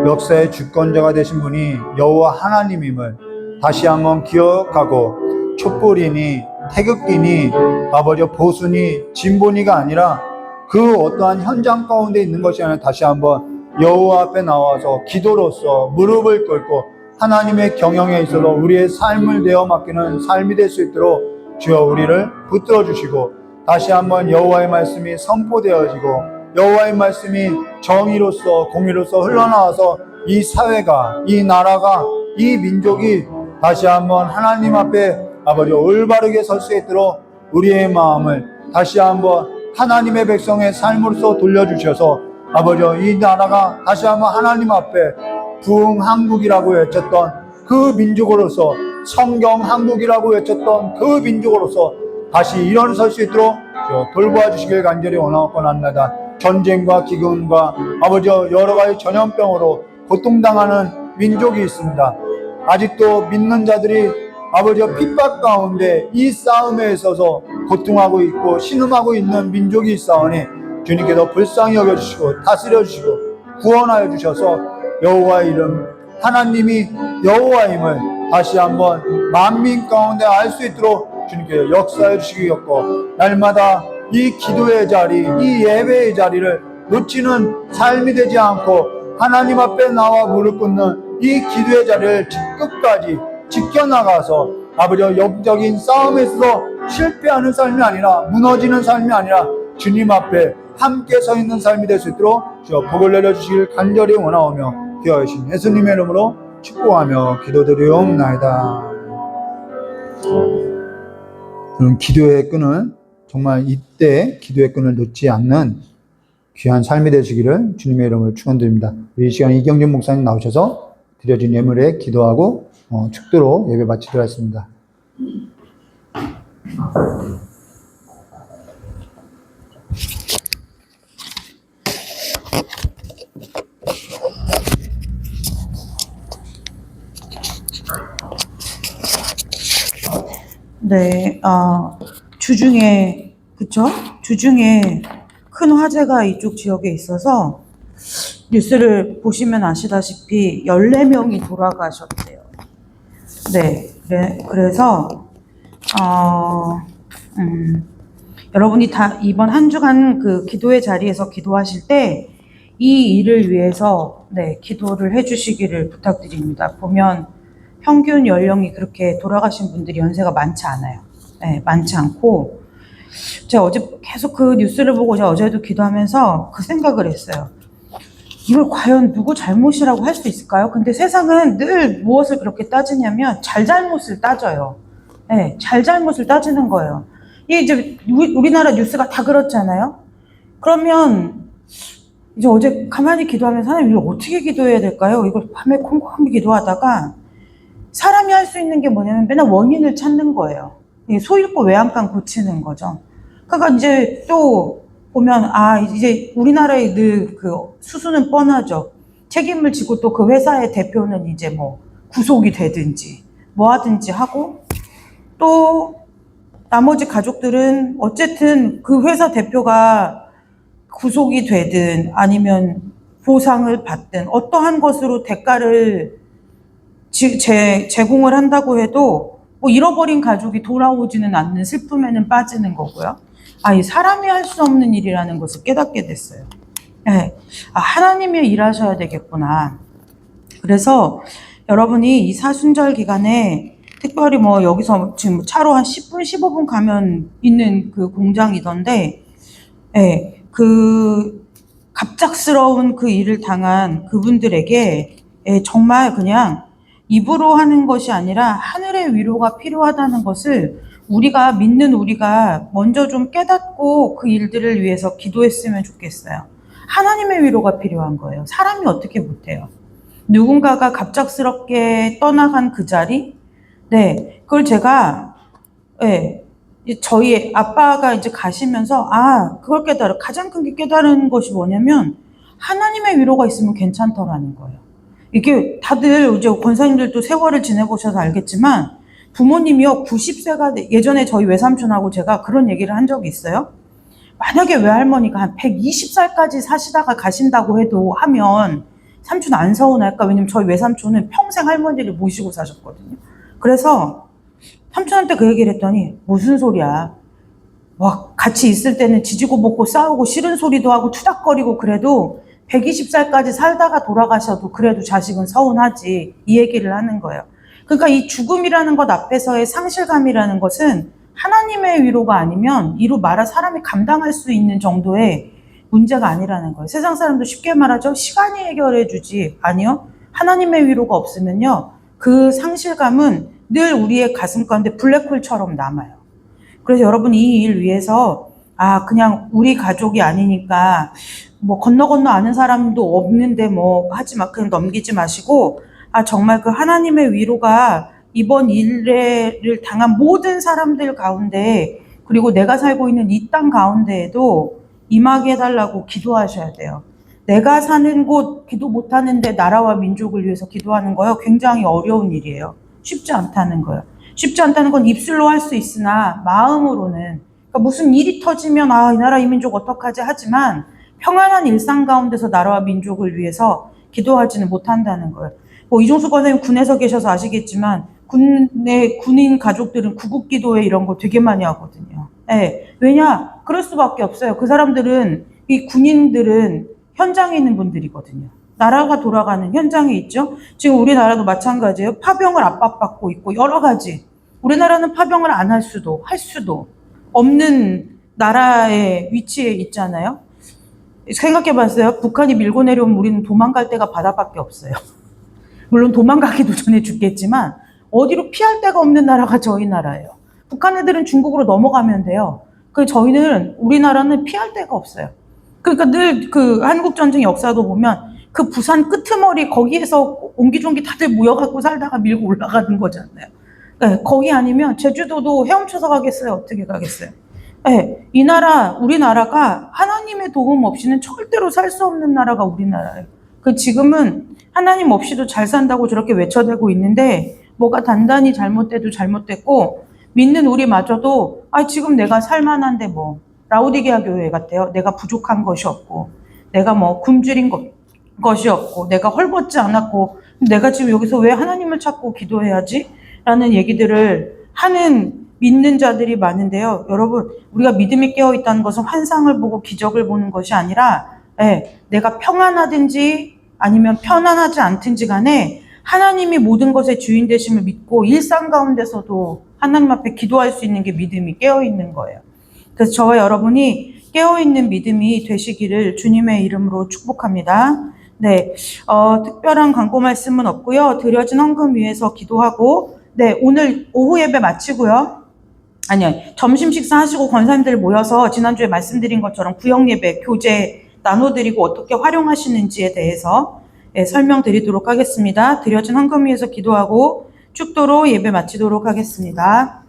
역사의 주권자가 되신 분이 여호와 하나님임을 다시 한번 기억하고, 촛불이니 태극기니 아버지 보수니 진보니가 아니라 그 어떠한 현장 가운데 있는 것이 아니라 다시 한번 여호와 앞에 나와서 기도로서 무릎을 꿇고 하나님의 경영에 있어서 우리의 삶을 내어 맡기는 삶이 될 수 있도록 주여 우리를 붙들어 주시고, 다시 한번 여호와의 말씀이 선포되어지고 여호와의 말씀이 정의로서 공의로서 흘러나와서 이 사회가, 이 나라가, 이 민족이 다시 한번 하나님 앞에 아버지 올바르게 설 수 있도록 우리의 마음을 다시 한번 하나님의 백성의 삶으로서 돌려주셔서 아버지 이 나라가 다시 한번 하나님 앞에 부흥한국이라고 외쳤던 그 민족으로서, 성경한국이라고 외쳤던 그 민족으로서 다시 일어설 수 있도록 돌보아 주시길 간절히 원하옵나이다. 전쟁과 기근과 아버지 여러 가지 전염병으로 고통당하는 민족이 있습니다. 아직도 믿는 자들이 아버지 핍박 가운데 이 싸움에 있어서 고통하고 있고 신음하고 있는 민족이 있사오니 주님께서 불쌍히 여겨주시고 다스려 주시고 구원하여 주셔서 여호와의 이름, 하나님이 여호와임을 다시 한번 만민 가운데 알 수 있도록 주님께서 역사해 주시겠고, 날마다 이 기도의 자리, 이 예배의 자리를 놓치는 삶이 되지 않고 하나님 앞에 나와 무릎 꿇는 이 기도의 자리를 끝까지 지켜나가서 아버지 영적인 싸움에 있어서 실패하는 삶이 아니라, 무너지는 삶이 아니라 주님 앞에 함께 서 있는 삶이 될 수 있도록 주여 복을 내려주시길 간절히 원하오며 귀하신 예수님의 이름으로 축복하며 기도드리옵나이다. 기도의 끈을, 정말 이때 기도의 끈을 놓지 않는 귀한 삶이 되시기를 주님의 이름으로 축원드립니다. 이 시간 이경준 목사님 나오셔서 드려진 예물에 기도하고 축도로 예배 마치도록 하겠습니다. 네, 주중에, 그쵸? 주중에 큰 화재가 이쪽 지역에 있어서 뉴스를 보시면 아시다시피 14명이 돌아가셨대요. 네, 그래서, 여러분이 다 이번 한 주간 그 기도의 자리에서 기도하실 때 이 일을 위해서 네, 기도를 해주시기를 부탁드립니다. 보면 평균 연령이 그렇게 돌아가신 분들이 연세가 많지 않아요. 네, 많지 않고, 제가 어제 계속 그 뉴스를 보고 제가 어제도 기도하면서 그 생각을 했어요. 이걸 과연 누구 잘못이라고 할 수 있을까요? 근데 세상은 늘 무엇을 그렇게 따지냐면 잘잘못을 따져요. 네, 잘잘못을 따지는 거예요. 이게 이제 우리나라 뉴스가 다 그렇잖아요. 그러면 이제 어제 가만히 기도하면서 하나님 이걸 어떻게 기도해야 될까요? 이걸 밤에 콩콩히 기도하다가 사람이 할 수 있는 게 뭐냐면 맨날 원인을 찾는 거예요. 소잃고 외양간 고치는 거죠. 그러니까 이제 또 보면 이제 우리나라의 늘 그 수수는 뻔하죠. 책임을 지고 또 그 회사의 대표는 이제 뭐 구속이 되든지 뭐 하든지 하고, 또 나머지 가족들은 어쨌든 그 회사 대표가 구속이 되든 아니면 보상을 받든 어떠한 것으로 대가를 제공을 한다고 해도 뭐 잃어버린 가족이 돌아오지는 않는 슬픔에는 빠지는 거고요. 이 사람이 할 수 없는 일이라는 것을 깨닫게 됐어요. 네. 하나님이 일하셔야 되겠구나. 그래서 여러분이 이 사순절 기간에 특별히 뭐 여기서 지금 차로 한 10분, 15분 가면 있는 그 공장이던데, 네. 그 갑작스러운 그 일을 당한 그분들에게 정말 그냥 입으로 하는 것이 아니라 하늘의 위로가 필요하다는 것을 우리가 믿는 우리가 먼저 좀 깨닫고 그 일들을 위해서 기도했으면 좋겠어요. 하나님의 위로가 필요한 거예요. 사람이 어떻게 못해요. 누군가가 갑작스럽게 떠나간 그 자리, 네, 그걸 제가, 네, 저희 아빠가 이제 가시면서, 그걸 가장 큰 게 깨달은 것이 뭐냐면, 하나님의 위로가 있으면 괜찮더라는 거예요. 이게 다들 이제 권사님들도 세월을 지내보셔서 알겠지만, 부모님이요, 90세가, 예전에 저희 외삼촌하고 제가 그런 얘기를 한 적이 있어요. 만약에 외할머니가 한 120살까지 사시다가 가신다고 하면, 삼촌 안 서운할까? 왜냐면 저희 외삼촌은 평생 할머니를 모시고 사셨거든요. 그래서 삼촌한테 그 얘기를 했더니 무슨 소리야. 와, 같이 있을 때는 지지고 볶고 싸우고 싫은 소리도 하고 투닥거리고 그래도 120살까지 살다가 돌아가셔도 그래도 자식은 서운하지. 이 얘기를 하는 거예요. 그러니까 이 죽음이라는 것 앞에서의 상실감이라는 것은 하나님의 위로가 아니면 이루 말아 사람이 감당할 수 있는 정도의 문제가 아니라는 거예요. 세상 사람도 쉽게 말하죠. 시간이 해결해 주지. 아니요. 하나님의 위로가 없으면요. 그 상실감은 늘 우리의 가슴 가운데 블랙홀처럼 남아요. 그래서 여러분 이 일 위해서 그냥 우리 가족이 아니니까 뭐 건너 아는 사람도 없는데 뭐 하지 마. 그냥 넘기지 마시고 정말 그 하나님의 위로가 이번 일을 당한 모든 사람들 가운데 그리고 내가 살고 있는 이 땅 가운데에도 임하게 해달라고 기도하셔야 돼요. 내가 사는 곳 기도 못하는데 나라와 민족을 위해서 기도하는 거요. 굉장히 어려운 일이에요. 쉽지 않다는 거예요. 쉽지 않다는 건 입술로 할 수 있으나 마음으로는 그러니까 무슨 일이 터지면 이 나라 이 민족 어떡하지 하지만 평안한 일상 가운데서 나라와 민족을 위해서 기도하지는 못한다는 거예요. 뭐 이종수 권사님 군에서 계셔서 아시겠지만 군인 가족들은 구국기도회 이런 거 되게 많이 하거든요. 네. 왜냐? 그럴 수밖에 없어요. 그 사람들은 이 군인들은 현장에 있는 분들이거든요. 나라가 돌아가는 현장에 있죠. 지금 우리나라도 마찬가지예요. 파병을 압박받고 있고 여러 가지. 우리나라는 파병을 안 할 수도 없는 나라의 위치에 있잖아요. 생각해봤어요. 북한이 밀고 내려오면 우리는 도망갈 데가 바다밖에 없어요. 물론 도망가기도 전에 죽겠지만 어디로 피할 데가 없는 나라가 저희 나라예요. 북한 애들은 중국으로 넘어가면 돼요. 저희는 우리나라는 피할 데가 없어요. 그러니까 늘 그 한국전쟁 역사도 보면 그 부산 끄트머리 거기에서 옹기종기 다들 모여갖고 살다가 밀고 올라가는 거잖아요. 네, 거기 아니면 제주도도 헤엄쳐서 가겠어요? 어떻게 가겠어요? 네, 이 나라, 우리나라가 하나님의 도움 없이는 절대로 살 수 없는 나라가 우리나라예요. 지금은 하나님 없이도 잘 산다고 저렇게 외쳐대고 있는데 뭐가 단단히 잘못돼도 잘못됐고 믿는 우리마저도 지금 내가 살만한데 뭐 라오디게아 교회 같아요. 내가 부족한 것이 없고 내가 뭐 굶주린 것이 없고 내가 헐벗지 않았고 내가 지금 여기서 왜 하나님을 찾고 기도해야지? 라는 얘기들을 하는 믿는 자들이 많은데요. 여러분 우리가 믿음이 깨어있다는 것은 환상을 보고 기적을 보는 것이 아니라 내가 평안하든지 아니면 편안하지 않든지 간에 하나님이 모든 것의 주인 되심을 믿고 일상 가운데서도 하나님 앞에 기도할 수 있는 게 믿음이 깨어있는 거예요. 그래서 저와 여러분이 깨어있는 믿음이 되시기를 주님의 이름으로 축복합니다. 네, 특별한 광고 말씀은 없고요. 드려진 헌금 위해서 기도하고 오늘 오후 예배 마치고요. 점심 식사하시고 권사님들 모여서 지난주에 말씀드린 것처럼 구역 예배, 교제 나눠드리고 어떻게 활용하시는지에 대해서 설명드리도록 하겠습니다. 드려진 헌금 위해서 기도하고 축도로 예배 마치도록 하겠습니다.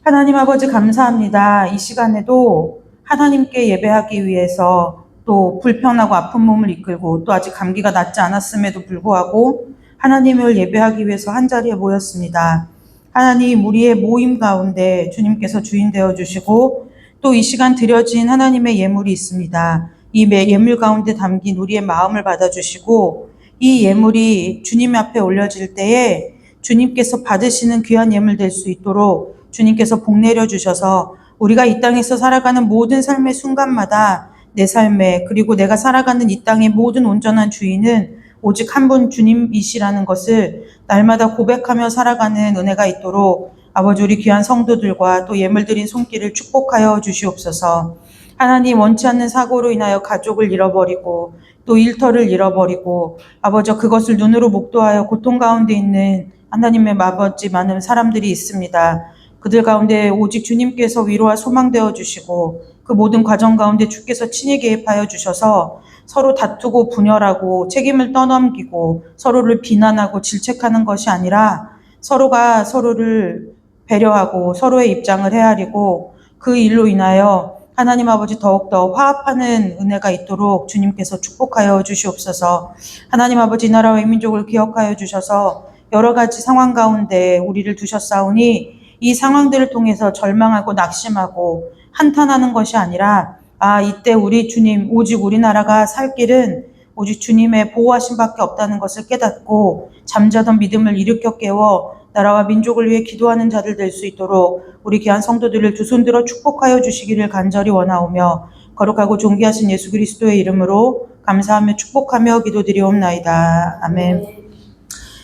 하나님 아버지 감사합니다. 이 시간에도 하나님께 예배하기 위해서 또 불편하고 아픈 몸을 이끌고 또 아직 감기가 낫지 않았음에도 불구하고 하나님을 예배하기 위해서 한자리에 모였습니다. 하나님 우리의 모임 가운데 주님께서 주인 되어주시고 또 이 시간 드려진 하나님의 예물이 있습니다. 이 예물 가운데 담긴 우리의 마음을 받아주시고 이 예물이 주님 앞에 올려질 때에 주님께서 받으시는 귀한 예물 될 수 있도록 주님께서 복 내려주셔서 우리가 이 땅에서 살아가는 모든 삶의 순간마다 내 삶에 그리고 내가 살아가는 이 땅의 모든 온전한 주인은 오직 한 분 주님이시라는 것을 날마다 고백하며 살아가는 은혜가 있도록 아버지 우리 귀한 성도들과 또 예물 드린 손길을 축복하여 주시옵소서. 하나님 원치 않는 사고로 인하여 가족을 잃어버리고 또 일터를 잃어버리고 아버지 그것을 눈으로 목도하여 고통 가운데 있는 하나님의 아버지 많은 사람들이 있습니다. 그들 가운데 오직 주님께서 위로와 소망되어 주시고 그 모든 과정 가운데 주께서 친히 개입하여 주셔서 서로 다투고 분열하고 책임을 떠넘기고 서로를 비난하고 질책하는 것이 아니라 서로가 서로를 배려하고 서로의 입장을 헤아리고 그 일로 인하여 하나님 아버지 더욱더 화합하는 은혜가 있도록 주님께서 축복하여 주시옵소서. 하나님 아버지 나라와 민족을 기억하여 주셔서 여러 가지 상황 가운데 우리를 두셨사오니 이 상황들을 통해서 절망하고 낙심하고 한탄하는 것이 아니라 이때 우리 주님 오직 우리나라가 살 길은 오직 주님의 보호하심밖에 없다는 것을 깨닫고 잠자던 믿음을 일으켜 깨워 나라와 민족을 위해 기도하는 자들 될 수 있도록 우리 귀한 성도들을 두 손 들어 축복하여 주시기를 간절히 원하오며 거룩하고 존귀하신 예수 그리스도의 이름으로 감사하며 축복하며 기도드리옵나이다. 아멘.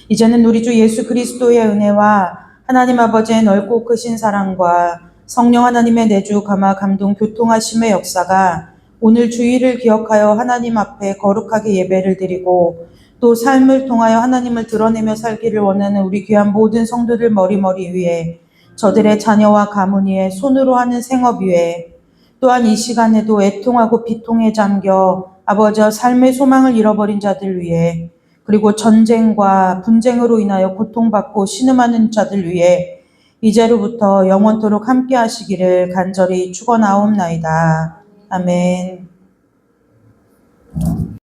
이제는 우리 주 예수 그리스도의 은혜와 하나님 아버지의 넓고 크신 사랑과 성령 하나님의 내주 감화 감동 교통하심의 역사가 오늘 주일을 기억하여 하나님 앞에 거룩하게 예배를 드리고 또 삶을 통하여 하나님을 드러내며 살기를 원하는 우리 귀한 모든 성도들 머리머리 위에 저들의 자녀와 가문 위에 손으로 하는 생업 위에 또한 이 시간에도 애통하고 비통에 잠겨 아버지와 삶의 소망을 잃어버린 자들 위에 그리고 전쟁과 분쟁으로 인하여 고통받고 신음하는 자들 위에 이제로부터 영원토록 함께 하시기를 간절히 축원하옵나이다. 아멘.